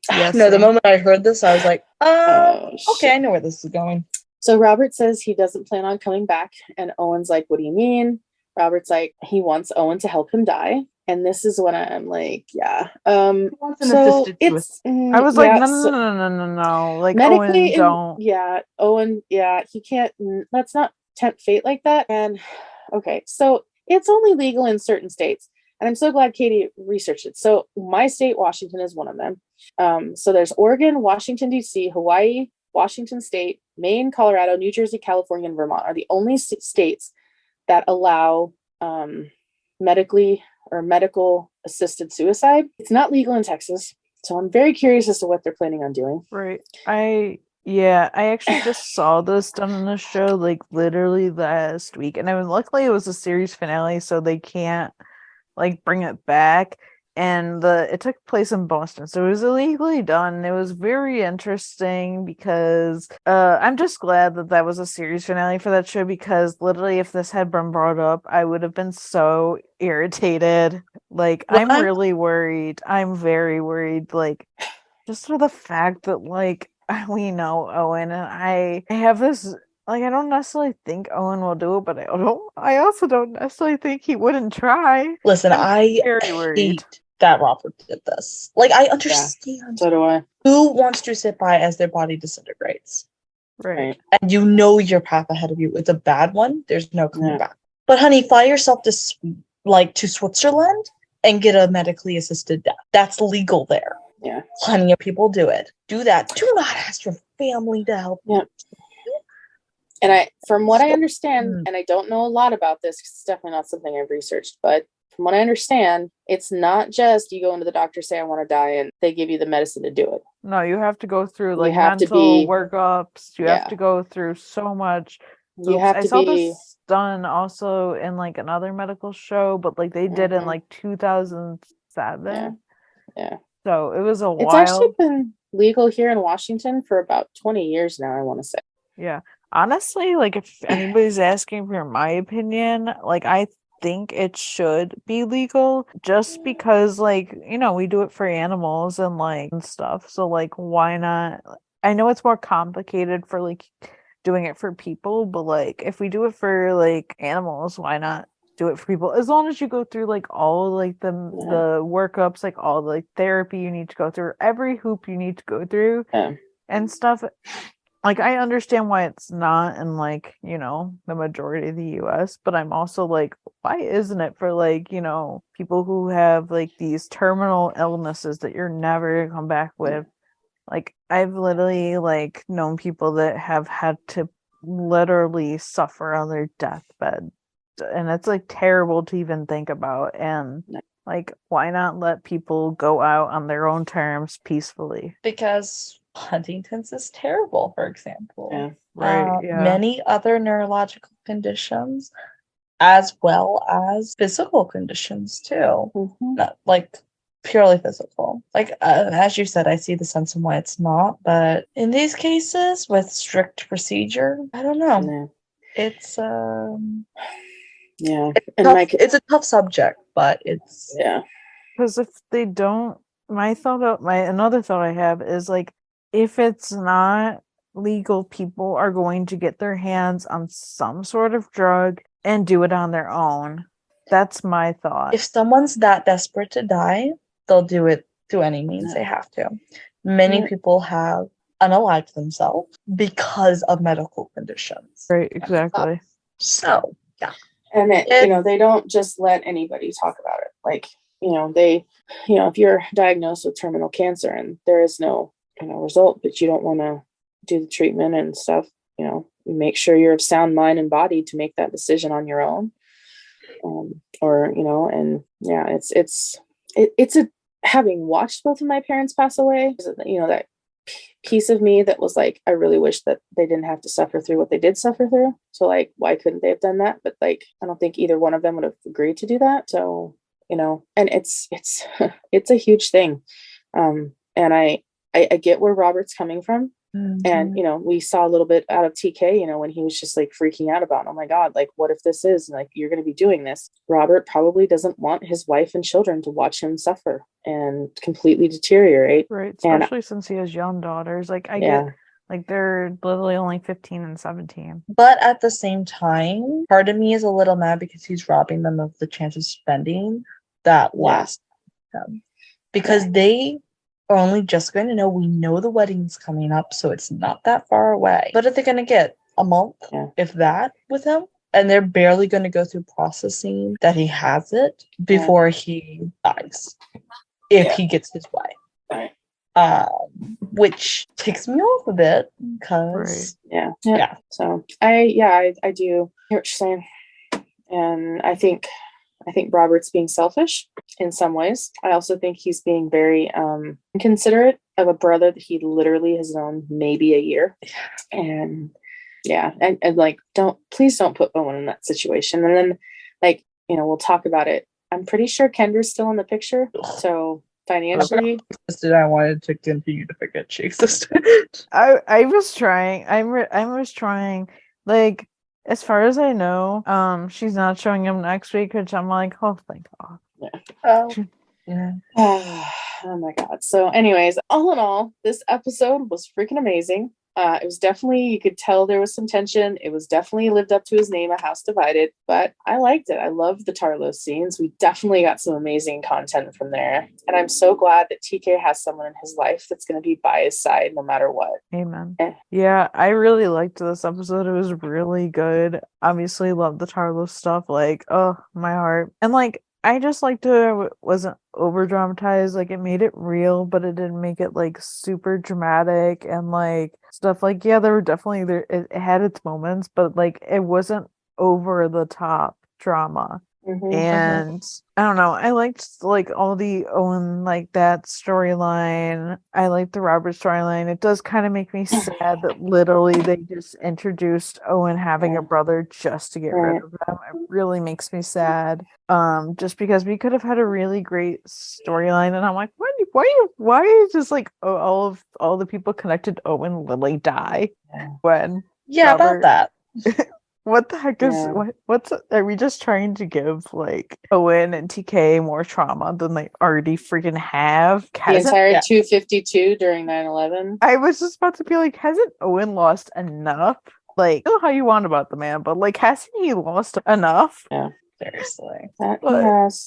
Yes, No, the moment I heard this, I was like, okay, shit. I know where this is going. So Robert says he doesn't plan on coming back. And Owen's like, what do you mean? Robert's like, he wants Owen to help him die. And this is when I'm like, yeah. He wants an So assisted it's, I was like, no. Like, medically, Owen, don't. Owen, he can't, let's not tempt fate like that. And okay, so it's only legal in certain states. And I'm so glad Katie researched it. So my state, Washington, is one of them. So there's Oregon, Washington, D.C., Hawaii, Washington State, Maine, Colorado, New Jersey, California, and Vermont are the only states that allow medical assisted suicide. It's not legal in Texas. So I'm very curious as to what they're planning on doing. Right. I actually just saw this done in a show like literally last week. And I mean, luckily it was a series finale, so they can't like bring it back. And it took place in Boston, so it was illegally done. It was very interesting because I'm just glad that was a series finale for that show, because literally if this had been brought up, I would have been so irritated. Like, I'm really worried. I'm very worried, like, just for the fact that, like, we know Owen, and I have this, like, I don't necessarily think Owen will do it, but I also don't necessarily think he wouldn't try. Listen, I very worried hate that Robert did this. Like, I understand. So do I. Who wants to sit by as their body disintegrates? Right. And you know your path ahead of you. It's a bad one. There's no coming back. But honey, fly yourself to Switzerland and get a medically assisted death. That's legal there. Yeah. Plenty of people do it. Do that. Do not ask your family to help. Yeah. And from what I understand, and I don't know a lot about this because it's definitely not something I've researched, but from what I understand, it's not just you go into the doctor, say I want to die, and they give you the medicine to do it. No, you have to go through like mental workups. You have to go through so much. You have to I saw this done also in like another medical show, but like they did in like 2007. Yeah. So it was a while. It's actually been legal here in Washington for about 20 years now, I want to say. Yeah. Honestly, like if anybody's asking for my opinion, like I think it should be legal just because, like, we do it for animals and like and stuff. So like why not? I know it's more complicated for like doing it for people, but like if we do it for like animals, why not do it for people? As long as you go through like all like the workups, like all the like therapy you need to go through, every hoop you need to go through and stuff. Like, I understand why it's not in, like, the majority of the US, but I'm also like, why isn't it for, like, people who have, like, these terminal illnesses that you're never gonna come back with? Like, I've literally, like, known people that have had to literally suffer on their deathbed. And it's, like, terrible to even think about. And, like, why not let people go out on their own terms peacefully? Because Huntington's is terrible, for example. Yeah. Right. Many other neurological conditions, as well as physical conditions too. Not like purely physical. Like as you said, I see the sense in why it's not, but in these cases with strict procedure, I don't know. It's it's a tough subject, but it's because if they don't, another thought I have is like, if it's not legal, people are going to get their hands on some sort of drug and do it on their own. That's my thought. If someone's that desperate to die, they'll do it through any means they have to. Many people have unalived themselves because of medical conditions. Right, exactly. So, yeah. And they don't just let anybody talk about it. Like, if you're diagnosed with terminal cancer and there is no result, but you don't want to do the treatment and stuff, you make sure you're of sound mind and body to make that decision on your own. or and yeah, it's a having watched both of my parents pass away, that piece of me that was like, I really wish that they didn't have to suffer through what they did suffer through. So like, why couldn't they have done that? But like, I don't think either one of them would have agreed to do that. So, and it's it's a huge thing. And I get where Robert's coming from. And we saw a little bit out of TK, when he was just like freaking out about, oh my God, like what if this is like, you're going to be doing this? Robert probably doesn't want his wife and children to watch him suffer and completely deteriorate. Right, especially since he has young daughters. Like I get, like they're literally only 15 and 17. But at the same time, part of me is a little mad because he's robbing them of the chance of spending that last time. Because they are only just going to know, we know the wedding's coming up, so it's not that far away. But if they're going to get a month, if that, with him, and they're barely going to go through processing that he has it before he dies, if he gets his way. Which takes me off a bit because So I do hear what you're saying, and I think Robert's being selfish in some ways. I also think he's being very inconsiderate of a brother that he literally has known maybe a year. And and like, please don't put Owen in that situation. And then like, we'll talk about it. I'm pretty sure Kendra's still in the picture. So financially, I wanted to continue to forget she existed. I was trying. I was trying. Like, as far as I know, she's not showing him next week, which I'm like, oh, thank God. Oh my God. So anyways, all in all, this episode was freaking amazing. It was definitely, you could tell there was some tension. It was definitely lived up to his name, A House Divided, but I liked it. I loved the Tarlos scenes. We definitely got some amazing content from there. And I'm so glad that TK has someone in his life that's going to be by his side no matter what. Amen. Yeah, I really liked this episode. It was really good. Obviously loved the Tarlos stuff. Like, oh, my heart. And like, I just liked it wasn't over dramatized. Like, it made it real, but it didn't make it like super dramatic and like stuff. Like, yeah, there were definitely it had its moments, but like it wasn't over the top drama. And I don't know, I liked like all the Owen, like that storyline. I like the Robert storyline. It does kind of make me sad that literally they just introduced Owen having a brother just to get rid of him. It really makes me sad. Just because we could have had a really great storyline, and I'm like, why is just like all the people connected to Owen literally die when Robert... about that. What the heck is are we just trying to give like Owen and TK more trauma than they already freaking have? The entire 252 during 9/11. I was just about to be like, hasn't Owen lost enough? Like, I don't know how you want about the man, but like, hasn't he lost enough? Yeah, seriously.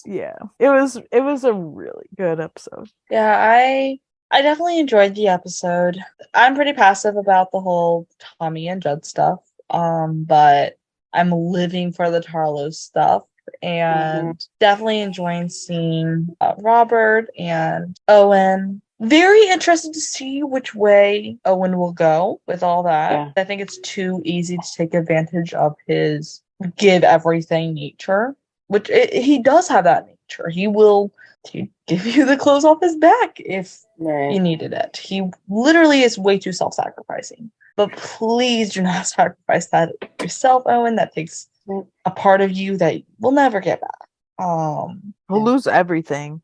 Yeah, it was a really good episode. Yeah, I definitely enjoyed the episode. I'm pretty passive about the whole Tommy and Judd stuff. But I'm living for the Tarlos stuff and definitely enjoying seeing Robert and Owen. Very interested to see which way Owen will go with all that. Yeah. I think it's too easy to take advantage of his give everything nature, which he does have that nature. He will give you the clothes off his back if you needed it. He literally is way too self-sacrificing. But please do not sacrifice that yourself, Owen. That takes a part of you that we'll never get back. He'll lose everything.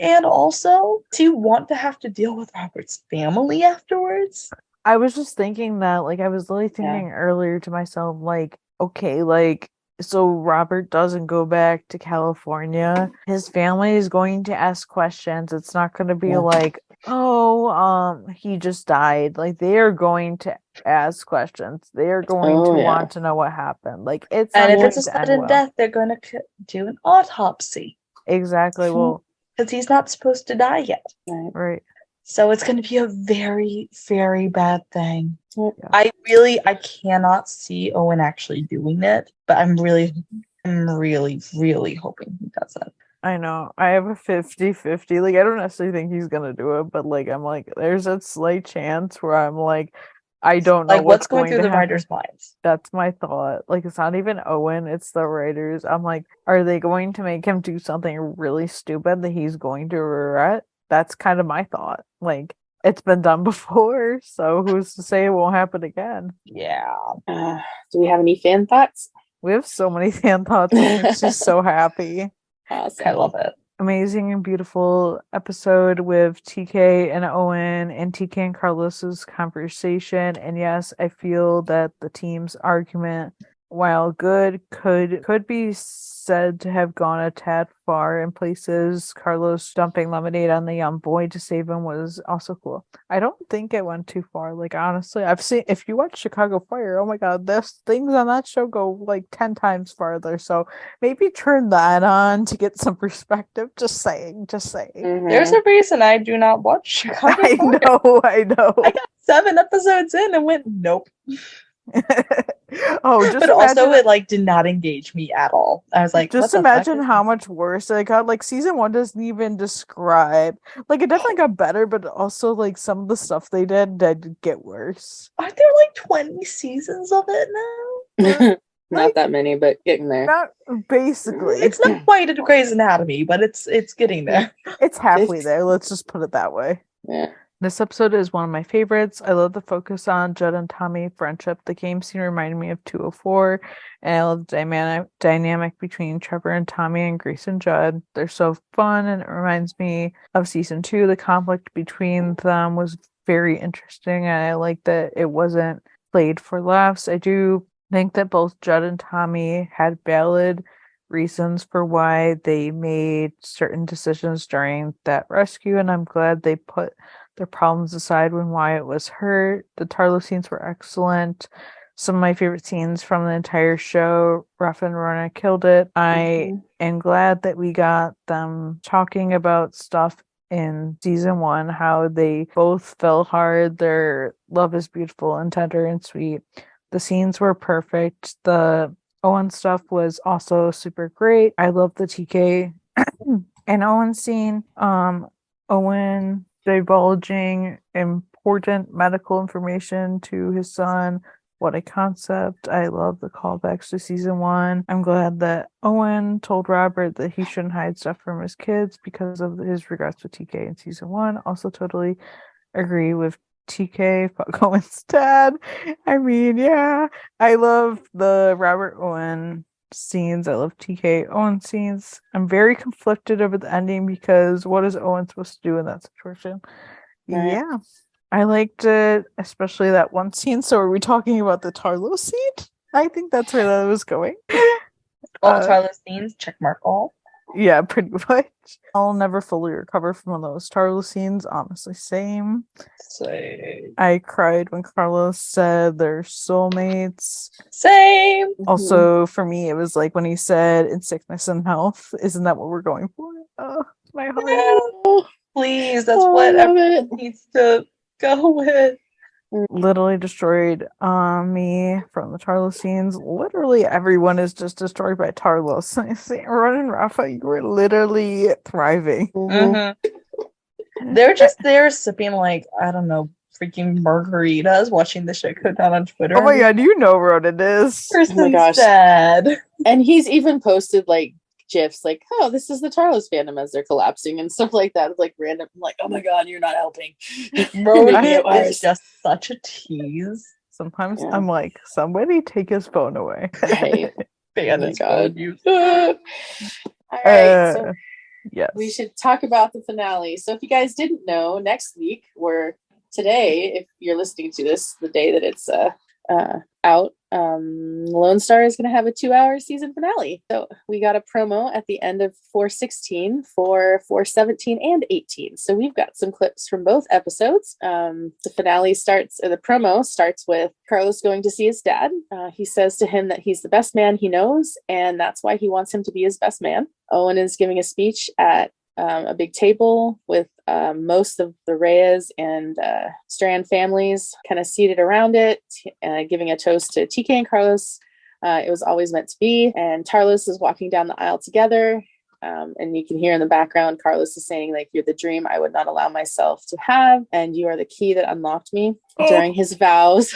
And also, do you want to have to deal with Robert's family afterwards? I was just thinking that, like, I was literally thinking earlier to myself, like, okay, like, so Robert doesn't go back to California. His family is going to ask questions. It's not going to be like, oh, he just died. Like, they are going to ask questions. They are going to want to know what happened. Like, if it's a sudden death, they're going to do an autopsy. Exactly. Well, because he's not supposed to die yet. Right. So it's going to be a very, very bad thing. Yeah. I cannot see Owen actually doing it, but I'm really, really hoping he does it. I know. I have a 50-50. Like, I don't necessarily think he's going to do it, but, like, I'm like, there's a slight chance where I'm like, I don't know Like, what's going going through to the happen. writers' minds? That's my thought. Like, it's not even Owen, it's the writers. I'm like, are they going to make him do something really stupid that he's going to regret? That's kind of my thought. Like, it's been done before, so who's to say it won't happen again? Yeah. Do we have any fan thoughts? We have so many fan thoughts. It makes me so happy. Awesome. I love it. Amazing and beautiful episode with TK and Owen and TK and Carlos's conversation. And yes, I feel that the team's argument, while good, could be said to have gone a tad far in places. Carlos dumping lemonade on the young boy to save him was also cool. I don't think it went too far. Like, honestly, I've seen, if you watch Chicago Fire, oh my god, there's things on that show go like 10 times farther. So maybe turn that on to get some perspective. Just saying. Mhm. There's a reason I do not watch Chicago I Fire. I know. I got 7 episodes in and went, nope. Oh, just But also, imagine, it like did not engage me at all. I was like, just what the fuck imagine is how this? much worse it got. Like season 1 doesn't even describe. Like it definitely got better, but also like some of the stuff they did get worse. Aren't there like 20 seasons of it now? Not that many, but getting there. Not basically. It's not quite a Grey's Anatomy, but it's getting there. It's halfway there. Let's just put it that way. Yeah. This episode is one of my favorites. I love the focus on Judd and Tommy friendship. The game scene reminded me of 204, and I love the dynamic between Trevor and Tommy and Grace and Judd. They're so fun, and it reminds me of season 2. The conflict between them was very interesting, and I like that it wasn't played for laughs. I do think that both Judd and Tommy had valid reasons for why they made certain decisions during that rescue, and I'm glad they put their problems aside when Wyatt was hurt. The Tarlo scenes were excellent. Some of my favorite scenes from the entire show. Ruff and Rona killed it. I am glad that we got them talking about stuff in season 1, how they both fell hard. Their love is beautiful and tender and sweet. The scenes were perfect. The Owen stuff was also super great. I love the TK and Owen scene. Owen divulging important medical information to his son. What a concept. I love the callbacks to season 1. I'm glad that Owen told Robert that he shouldn't hide stuff from his kids because of his regrets with TK in season 1. Also totally agree with TK, fuck Owen's dad. I mean, yeah. I love the Robert Owen scenes. I love TK Owen scenes. I'm very conflicted over the ending because what is Owen supposed to do in that situation? Right. Yeah. I liked it, especially that one scene. So are we talking about the Tarlo scene? I think that's where that was going. All the Tarlo scenes, check mark all. Yeah, pretty much. I'll never fully recover from those Tarlo scenes, honestly. Same. Same. I cried when Carlos said they're soulmates. Same. Also, for me, it was like when he said in sickness and health. Isn't that what we're going for? Oh, my heart. Yeah. Please, that's Oh, what I love everyone it. needs to go with. Literally destroyed me from the Tarlos scenes. Literally everyone is just destroyed by Tarlos. Ron and Rafa, you were literally thriving. They're just there sipping like, I don't know, freaking margaritas, watching the shit go down on Twitter. Oh my god, you know what it is. Person's Oh my gosh. sad. And he's even posted like GIFs like, oh, this is the Tarlos fandom as they're collapsing and stuff like that. It's like random. I'm like, oh my god, you're not helping. Ronan Making it worse. is just such a tease. Sometimes Yeah. I'm like, somebody take his phone away. Right. Ban Oh my his God. phone use. All right. So Yes. we should talk about the finale. So if you guys didn't know, next week or today, if you're listening to this, the day that it's out, Lone Star is going to have a 2-hour season finale. So we got a promo at the end of 416 for 417 and 18. So we've got some clips from both episodes. The finale starts, or the promo starts with Carlos going to see his dad. He says to him that he's the best man he knows, and that's why he wants him to be his best man. Owen is giving a speech at a big table with most of the Reyes and Strand families kind of seated around it, giving a toast to TK and Carlos. It was always meant to be. And Tarlos is walking down the aisle together. And you can hear in the background, Carlos is saying, like, you're the dream I would not allow myself to have, and you are the key that unlocked me during his vows.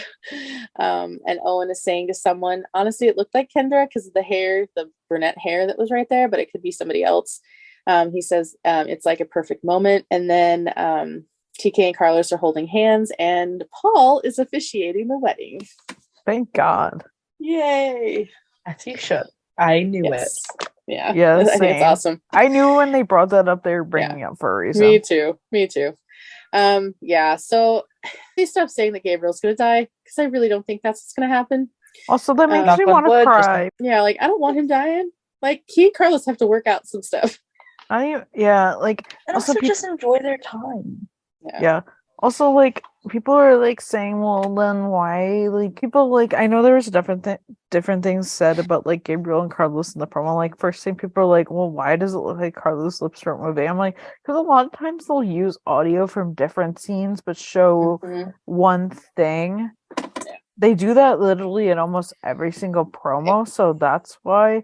And Owen is saying to someone, honestly, it looked like Kendra because of the hair, the brunette hair that was right there, but it could be somebody else. He says, it's like a perfect moment. And then TK and Carlos are holding hands, and Paul is officiating the wedding. Thank God. Yay. As you should. I knew it. Yeah. Yeah, I think it's same. awesome. I knew when they brought that up, they were bringing up for a reason. Me too. Yeah, so please stop saying that Gabriel's gonna die, because I really don't think that's what's gonna happen. Also, that makes me knock on want to wood, cry. Yeah, like, I don't want him dying. Like, he and Carlos have to work out some stuff. Yeah, like, And also also just enjoy their time. Yeah. Also, like, people are like saying, well, then why? Like, people, like, I know there was different things said about like Gabriel and Carlos in the promo. Like, first thing people are like, well, why does it look like Carlos' lips aren't moving? I'm like, because a lot of times they'll use audio from different scenes but show one thing. They do that literally in almost every single promo, so that's why.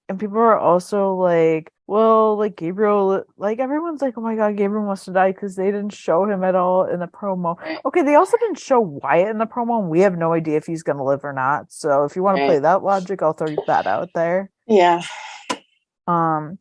And people are also like, well, like, Gabriel, like, everyone's like, oh my God, Gabriel must have died because they didn't show him at all in the promo. Okay, they also didn't show Wyatt in the promo, and we have no idea if he's gonna live or not. So if you want to play that logic, I'll throw that out there. Yeah. And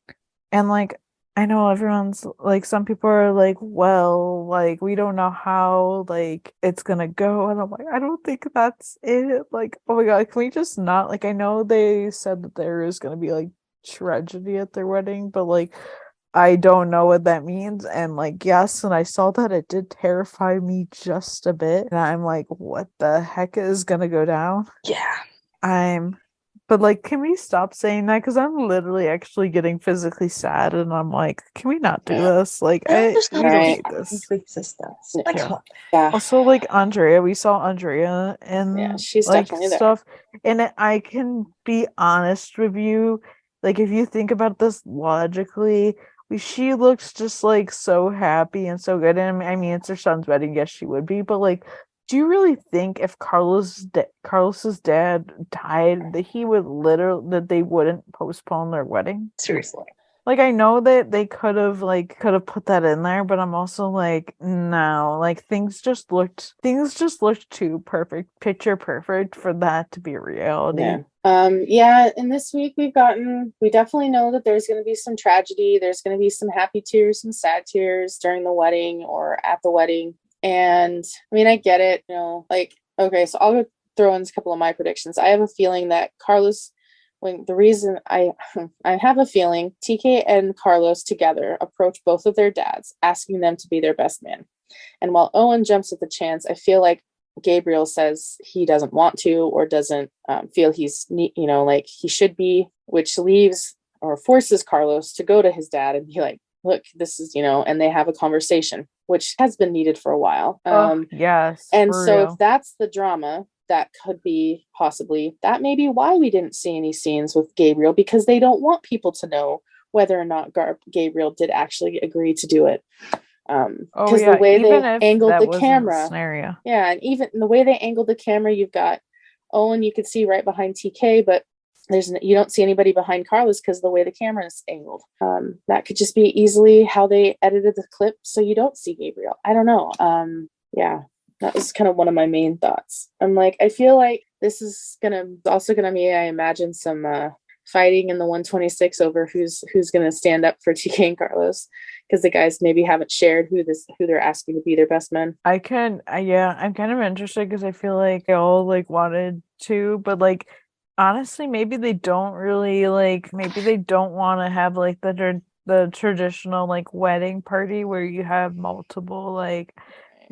like, I know everyone's like, some people are like, well, like, we don't know how like it's gonna go, and I'm like, I don't think that's it. Like, oh my God, can we just not, like, I know they said that there is gonna be like tragedy at their wedding, but like, I don't know what that means. And like, yes, and I saw that, it did terrify me just a bit, and I'm like, what the heck is gonna go down? Yeah. But like, can we stop saying that? Because I'm literally actually getting physically sad, and I'm like, can we not do this? Like, we don't need this. Existence. Like, come on. Yeah. Also, like, Andrea, we saw Andrea and she's like definitely there. stuff, and I can be honest with you, like, if you think about this logically, she looks just like so happy and so good. And I mean, it's her son's wedding, yes, she would be, but like, do you really think if Carlos's dad died that that they wouldn't postpone their wedding? Seriously. Like, I know that they could have put that in there, but I'm also like, no, like, things just looked too perfect, picture perfect for that to be reality. And this week we definitely know that there's going to be some tragedy. There's going to be some happy tears, some sad tears during the wedding or at the wedding. And I mean, I get it, like, okay, so I'll throw in a couple of my predictions. I have a feeling that Carlos, I have a feeling TK and Carlos together approach both of their dads, asking them to be their best man. And while Owen jumps at the chance, I feel like Gabriel says he doesn't want to, or doesn't feel he's, like he should be, which leaves or forces Carlos to go to his dad and be like, look, this is, and they have a conversation, which has been needed for a while. Yes. And so if that's the drama, that could be possibly, that may be why we didn't see any scenes with Gabriel, because they don't want people to know whether or not Gabriel did actually agree to do it. Because the way they angled the camera, and even the way they angled the camera, you've got Owen, you could see right behind TK, but you don't see anybody behind Carlos because of the way the camera is angled. That could just be easily how they edited the clip, so you don't see Gabriel. I don't know. That was kind of one of my main thoughts. I'm like, I feel like this is also gonna be, I imagine, some fighting in the 126 over who's gonna stand up for TK and Carlos, because the guys maybe haven't shared who they're asking to be their best men. I'm kind of interested because I feel like they all like wanted to, but like, honestly, maybe they don't really maybe they don't want to have like the traditional like wedding party where you have multiple like,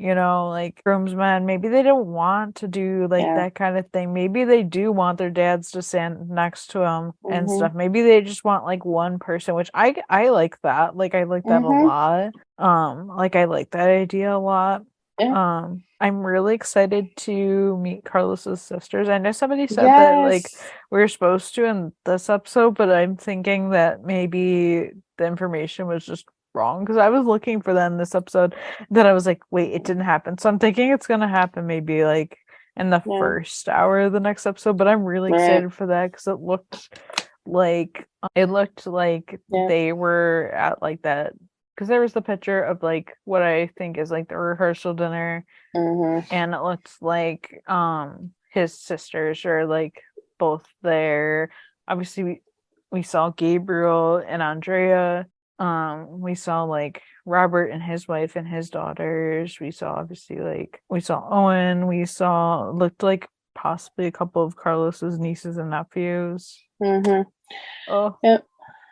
like groomsmen. Maybe they don't want to do that kind of thing. Maybe they do want their dads to stand next to them and stuff. Maybe they just want like one person, which I like that. Like, I like that a lot. Like, I like that idea a lot. I'm really excited to meet Carlos's sisters. I know somebody said that like we were supposed to in this episode, but I'm thinking that maybe the information was just wrong, because I was looking for them this episode, then I was like, wait, it didn't happen. So I'm thinking it's gonna happen maybe like in the first hour of the next episode, but I'm really excited for that because it looked like they were at like that, because there was the picture of like what I think is like the rehearsal dinner, and it looks like his sisters are like both there. Obviously, we saw Gabriel and Andrea. We saw like Robert and his wife and his daughters. We saw Owen. We saw looked like possibly a couple of Carlos's nieces and nephews. Oh, yep.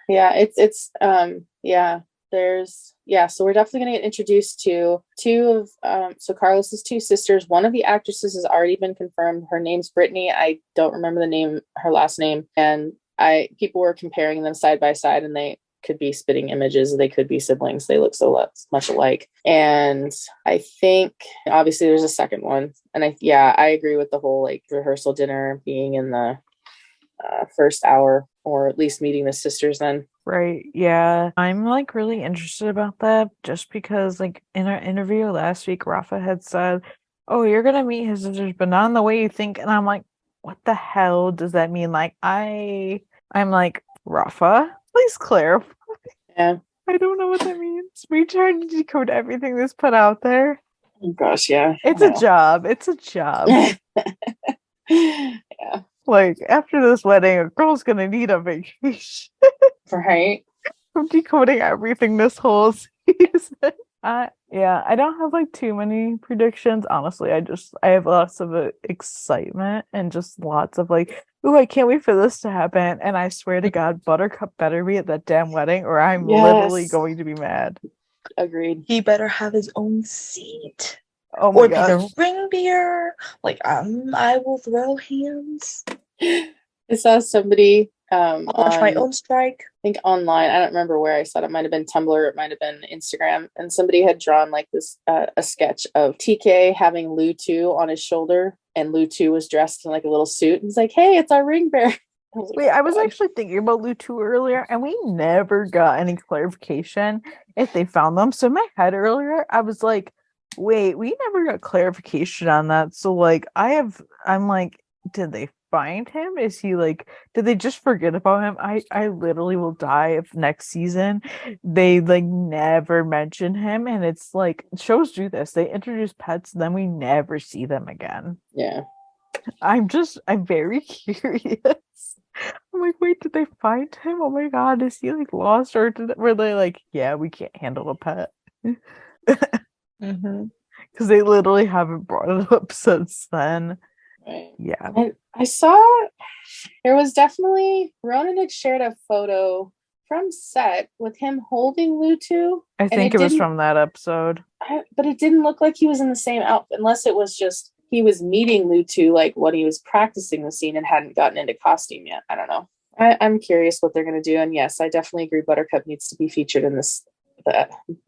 Yeah, so we're definitely going to get introduced to two of so Carlos's two sisters. One of the actresses has already been confirmed. Her name's Brittany. I don't remember her last name, and people were comparing them side by side, and they could be spitting images. They could be siblings. They look so much alike. And I think obviously there's a second one. And I agree with the whole like rehearsal dinner being in the first hour, or at least meeting the sisters then. right. Yeah. I'm like really interested about that, just because like in our interview last week, Rafa had said, oh, you're going to meet his sisters, but not in the way you think. And I'm like, what the hell does that mean? Like, I'm like, Rafa, please clarify. Yeah. I don't know what that means. We tried to decode everything that's put out there. Oh gosh, yeah. It's a job. It's a job. Yeah. Like, after this wedding, a girl's gonna need a vacation. Right. From decoding everything this whole season. I don't have like too many predictions. Honestly, I have lots of excitement and just lots of like, ooh, I can't wait for this to happen. And I swear to God, Buttercup better be at that damn wedding, or I'm literally going to be mad. Agreed. He better have his own seat. Oh my or God. be the ring bearer. Like, I will throw hands. I saw somebody I'll launch my own strike. I think online. I don't remember where I saw it. It might have been Tumblr. It might have been Instagram. And somebody had drawn like this a sketch of TK having Lutu on his shoulder, and Lutu was dressed in like a little suit. And he's like, "Hey, it's our ring bearer." I was actually thinking about Lutu earlier, and we never got any clarification if they found them. So in my head earlier, I was like, wait, we never got clarification on that. So like I'm like, did they find him? Is he like, did they just forget about him? I literally will die if next season they like never mention him. And it's like, shows do this. They introduce pets, then we never see them again. Yeah. I'm very curious. I'm like, wait, did they find him? Oh my God, is he like lost, or were they like, yeah, we can't handle a pet? Because they literally haven't brought it up since then. Right. Yeah. And I saw there was definitely Ronan had shared a photo from set with him holding Lutu. I think it was from that episode. But it didn't look like he was in the same outfit, unless it was just he was meeting Lutu like when he was practicing the scene and hadn't gotten into costume yet. I don't know. I'm curious what they're going to do. And yes, I definitely agree Buttercup needs to be featured in the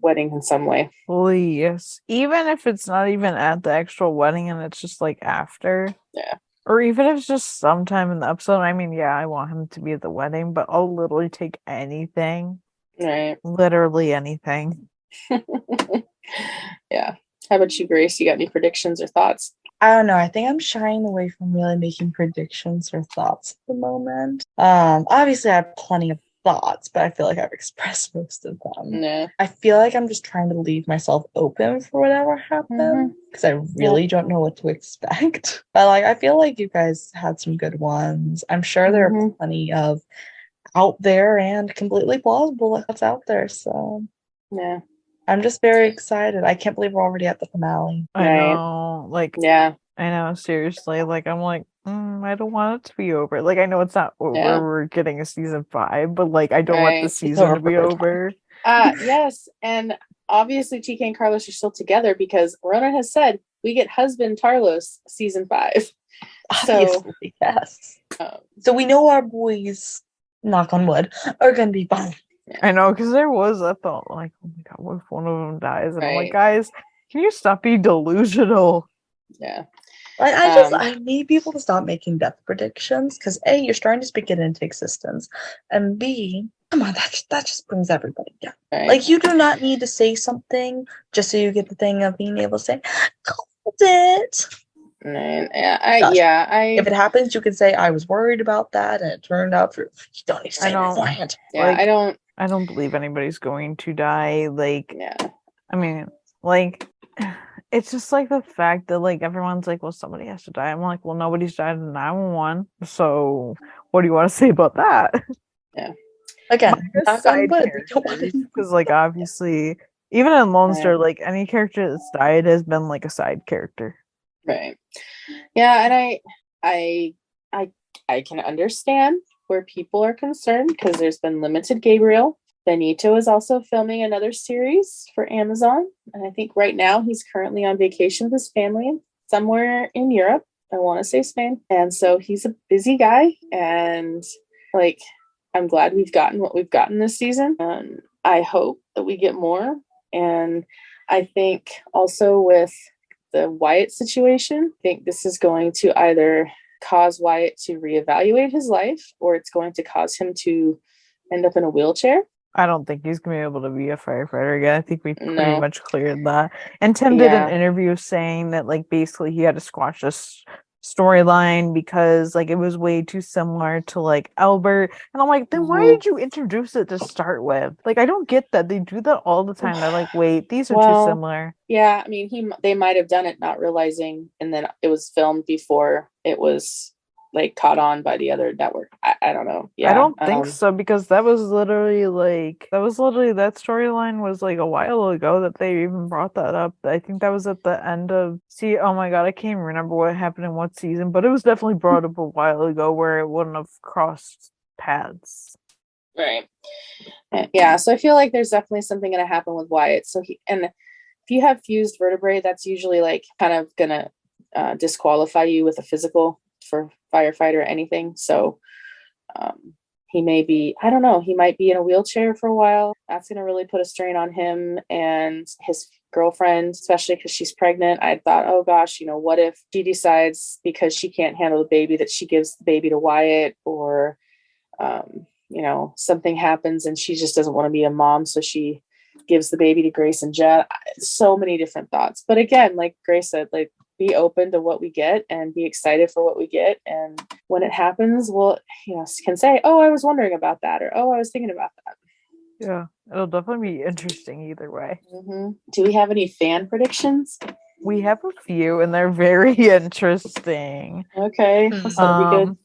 wedding in some way. Please. Even if it's not even at the actual wedding and it's just like after. Yeah. Or even if it's just sometime in the episode. I mean, yeah, I want him to be at the wedding, but I'll literally take anything. Right. Literally anything. Yeah. How about you, Grace? You got any predictions or thoughts? I don't know. I think I'm shying away from really making predictions or thoughts at the moment. Obviously I have plenty of thoughts, but I feel like I've expressed most of them. Yeah. I feel like I'm just trying to leave myself open for whatever happens, because I really don't know what to expect. But like, I feel like you guys had some good ones. I'm sure there are plenty of out there and completely plausible that's out there. So yeah, I'm just very excited. I can't believe we're already at the finale. I know. Like, yeah, I know. Seriously. Like, I'm like, I don't want it to be over. Like, I know it's not over. Yeah. We're getting a season 5, but like, I don't want the season to be over. Yes, and obviously TK and Carlos are still together because Rona has said we get husband Tarlos season 5. Obviously, yes. So we know our boys, knock on wood, are gonna be fine. I know, because I thought like, oh my God, what if one of them dies? And I'm like, guys, can you stop being delusional? Yeah. I need people to stop making death predictions, because A, you're starting to speak it into existence, and B, come on, that just brings everybody down. Right. Like, you do not need to say something just so you get the thing of being able to say, called it. And Gosh. I If it happens, you can say I was worried about that, and it turned out for. You don't need to say it beforehand. yeah, Like, I don't believe anybody's going to die. Like, yeah. I mean, like, it's just like the fact that like everyone's like, well, somebody has to die. I'm like, well, nobody's died in 911. So, what do you want to say about that? Yeah. Again, knock on Side wood. We don't want characters, to. because like obviously, even in Lone Right. Star, like any character that's died has been like a side character. Right. Yeah, and I can understand where people are concerned because there's been limited Gabriel. Benito is also filming another series for Amazon, and I think right now he's currently on vacation with his family somewhere in Europe. I want to say Spain. And so he's a busy guy, and like I'm glad we've gotten what we've gotten this season. And I hope that we get more. And I think also with the Wyatt situation, I think this is going to either cause Wyatt to reevaluate his life or it's going to cause him to end up in a wheelchair. I don't think he's gonna be able to be a firefighter again. I think we pretty No. much cleared that. And Tim did an Yeah. interview saying that like basically he had to squash this storyline because like it was way too similar to like Albert. And I'm like, then why Mhm. did you introduce it to start with? Like I don't get that. They do that all the time. They're like, wait, these are too Well, similar. Yeah, I mean, they might have done it not realizing, and then it was filmed before it was like caught on by the other network. I don't know. Yeah, I don't think so because that storyline was like a while ago that they even brought that up. I think that was at the end of oh my god, I can't even remember what happened in what season, but it was definitely brought up a while ago where it wouldn't have crossed paths. Right. Yeah, so I feel like there's definitely something going to happen with Wyatt. So if you have fused vertebrae, that's usually like kind of gonna disqualify you with a physical for firefighter or anything. So he may be, I don't know, he might be in a wheelchair for a while. That's gonna really put a strain on him and his girlfriend, especially because she's pregnant. I thought, oh gosh, what if she decides because she can't handle the baby that she gives the baby to Wyatt, or something happens and she just doesn't want to be a mom, so she gives the baby to Grace and Jet. So many different thoughts. But again, like Grace said, like be open to what we get and be excited for what we get. And when it happens, we'll, can say, oh, I was wondering about that, or oh, I was thinking about that. Yeah, it'll definitely be interesting either way. Mm-hmm. Do we have any fan predictions? We have a few and they're very interesting. Okay, that'll be good.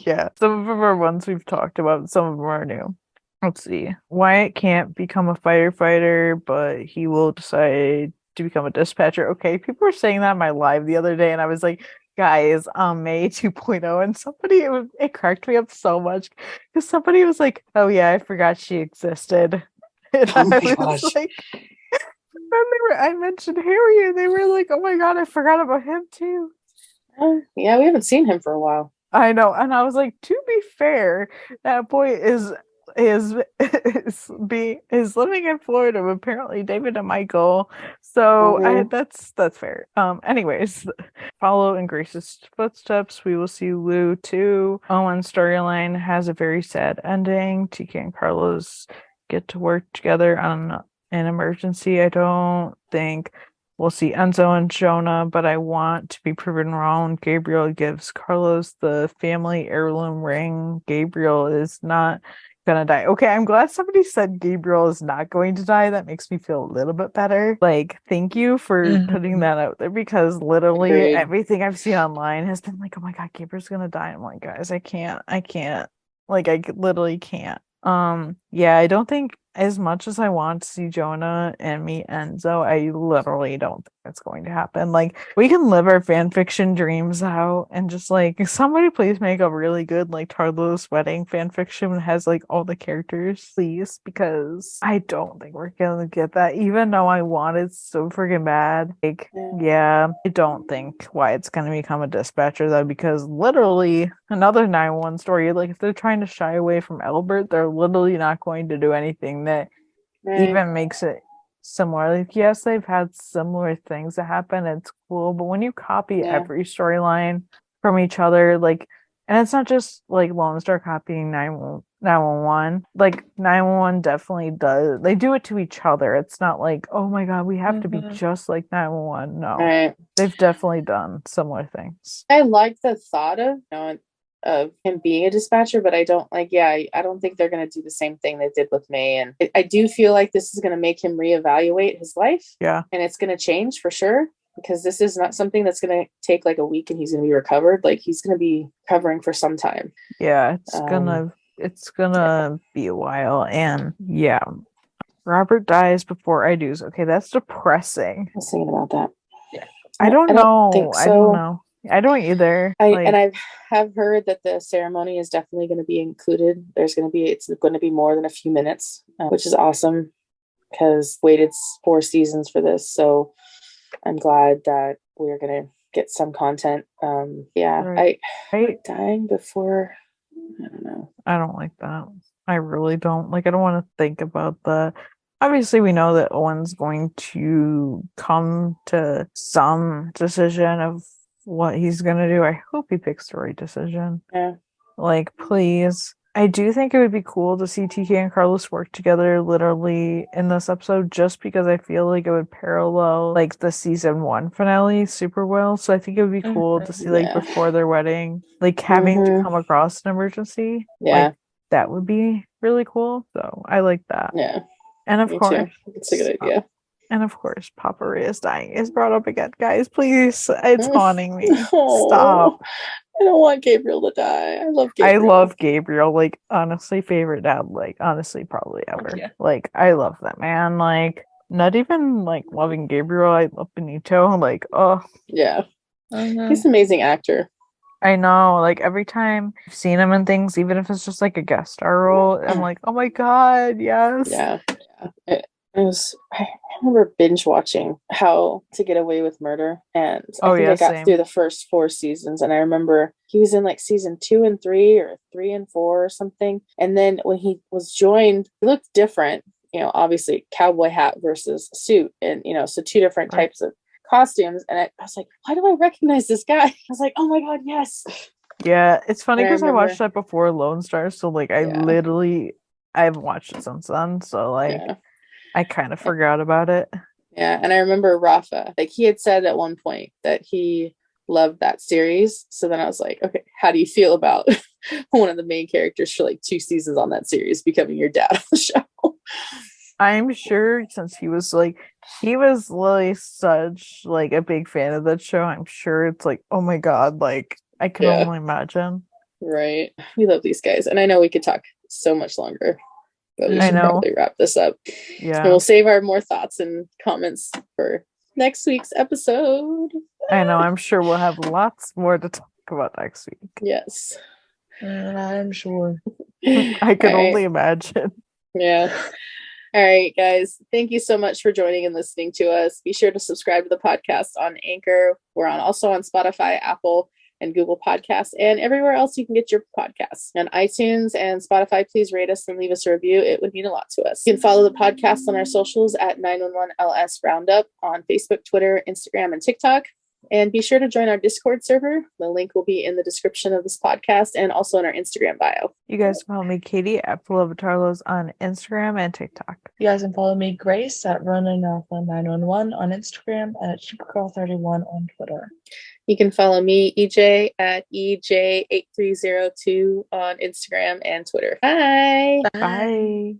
Yeah, some of them are ones we've talked about, some of them are new. Let's see. Wyatt can't become a firefighter, but he will decide to become a dispatcher. Okay, people were saying that in my live the other day, and I was like, guys, May 2.0, and it cracked me up so much because somebody was like, oh yeah, I forgot she existed. And Oh my I was gosh. like, I mentioned Harry, and they were like, oh my god, I forgot about him too. Yeah, we haven't seen him for a while. I know, and I was like, to be fair, that boy is living in Florida with apparently David and Michael. So that's fair. Anyways, follow in Grace's footsteps. We will see Lou too. Owen's storyline has a very sad ending. TK and Carlos get to work together on an emergency. I don't think we'll see Enzo and Jonah, but I want to be proven wrong. Gabriel gives Carlos the family heirloom ring. Gabriel is not gonna die. Okay, I'm glad somebody said Gabriel is not going to die. That makes me feel a little bit better. Like, thank you for putting that out there because literally Agreed. everything I've seen online has been like, oh my god, Gabriel's gonna die. I'm like, guys, I can't. Like, I literally can't. Yeah, I don't think as much as I want to see Jonah and meet Enzo, I literally don't think that's going to happen. Like, we can live our fan fiction dreams out and just like somebody please make a really good like Tarlo's wedding fan fiction that has like all the characters, please, because I don't think we're gonna get that, even though I want it so freaking bad. Like, yeah, I don't think Wyatt's gonna become a dispatcher though, because literally another 911 story, like if they're trying to shy away from Albert, they're literally not going to do anything that even makes it similar. Like, yes, they've had similar things that happen, it's cool, but when you copy every storyline from each other, like And it's not just like Lone Star copying 911. Like 911 definitely does. They do it to each other. It's not like, oh my God, we have to be just like 911. No, Right. they've definitely done similar things. I like the thought of him being a dispatcher, but I don't I don't think they're going to do the same thing they did with May. And I do feel like this is going to make him reevaluate his life. Yeah. And it's going to change for sure, because this is not something that's going to take like a week and he's going to be recovered. Like, he's going to be recovering for some time. Yeah, it's gonna be a while. And yeah, Robert dies before I do. Okay, that's depressing. I was thinking about that. Yeah. I don't know. So. I don't know. I don't either. I have heard that the ceremony is definitely going to be included. It's going to be more than a few minutes, which is awesome, because waited 4 seasons for this. So I'm glad that we're going to get some content. Right. I dying before, I don't know. I don't like that. I really don't. Like, I don't want to think about obviously we know that Owen's going to come to some decision of what he's gonna do. I hope he picks the right decision. Yeah. Like, please. I do think it would be cool to see TK and Carlos work together literally in this episode, just because I feel like it would parallel like the season 1 finale super well. So I think it would be cool to see like before their wedding, like having to come across an emergency. Yeah. Like, that would be really cool. So I like that. Yeah. And of course, it's a good idea. And of course, Papa Rhea's dying is brought up again. Guys, please. It's haunting me. Stop. I don't want Gabriel to die. I love Gabriel. I love Gabriel. Like, honestly, favorite dad. Like, honestly, probably ever. Yeah. Like, I love that man. Like, not even like loving Gabriel. I love Benito. Like, oh. Yeah. He's an amazing actor. I know. Like, every time I've seen him in things, even if it's just like a guest star role, I'm like, oh my God, yes. Yeah. I remember binge watching How to Get Away with Murder, and I think I got through the first 4 seasons, and I remember he was in like season 2 and 3 or 3 and 4 or something. And then when he was joined, he looked different, obviously cowboy hat versus suit, and so 2 different types of costumes. And I was like, why do I recognize this guy? I was like, oh my God, yes. Yeah, it's funny because I watched that before Lone Star, so like I've watched it since then, so like I kind of forgot about it. Yeah, and I remember Rafa, like he had said at one point that he loved that series. So then I was like, okay, how do you feel about one of the main characters for like 2 seasons on that series becoming your dad on the show? I'm sure, since he was really such like a big fan of that show, I'm sure it's like, oh my God, like I can only imagine. Right. We love these guys. And I know we could talk so much longer, but we should probably wrap this up. Yeah. And we'll save our more thoughts and comments for next week's episode. I know. I'm sure we'll have lots more to talk about next week. Yes. I'm sure. I can only imagine. Yeah. All right, guys. Thank you so much for joining and listening to us. Be sure to subscribe to the podcast on Anchor. We're also on Spotify, Apple, and Google Podcasts, and everywhere else you can get your podcasts. On iTunes and Spotify, please rate us and leave us a review. It would mean a lot to us. You can follow the podcast on our socials at 911LS Roundup on Facebook, Twitter, Instagram, and TikTok. And be sure to join our Discord server. The link will be in the description of this podcast and also in our Instagram bio. You guys can follow me, Katie, at Full on Instagram and TikTok. You guys can follow me, Grace, at Ronan Alpha 911 on Instagram and at Supergirl31 on Twitter. You can follow me, EJ, at EJ8302 on Instagram and Twitter. Bye. Bye.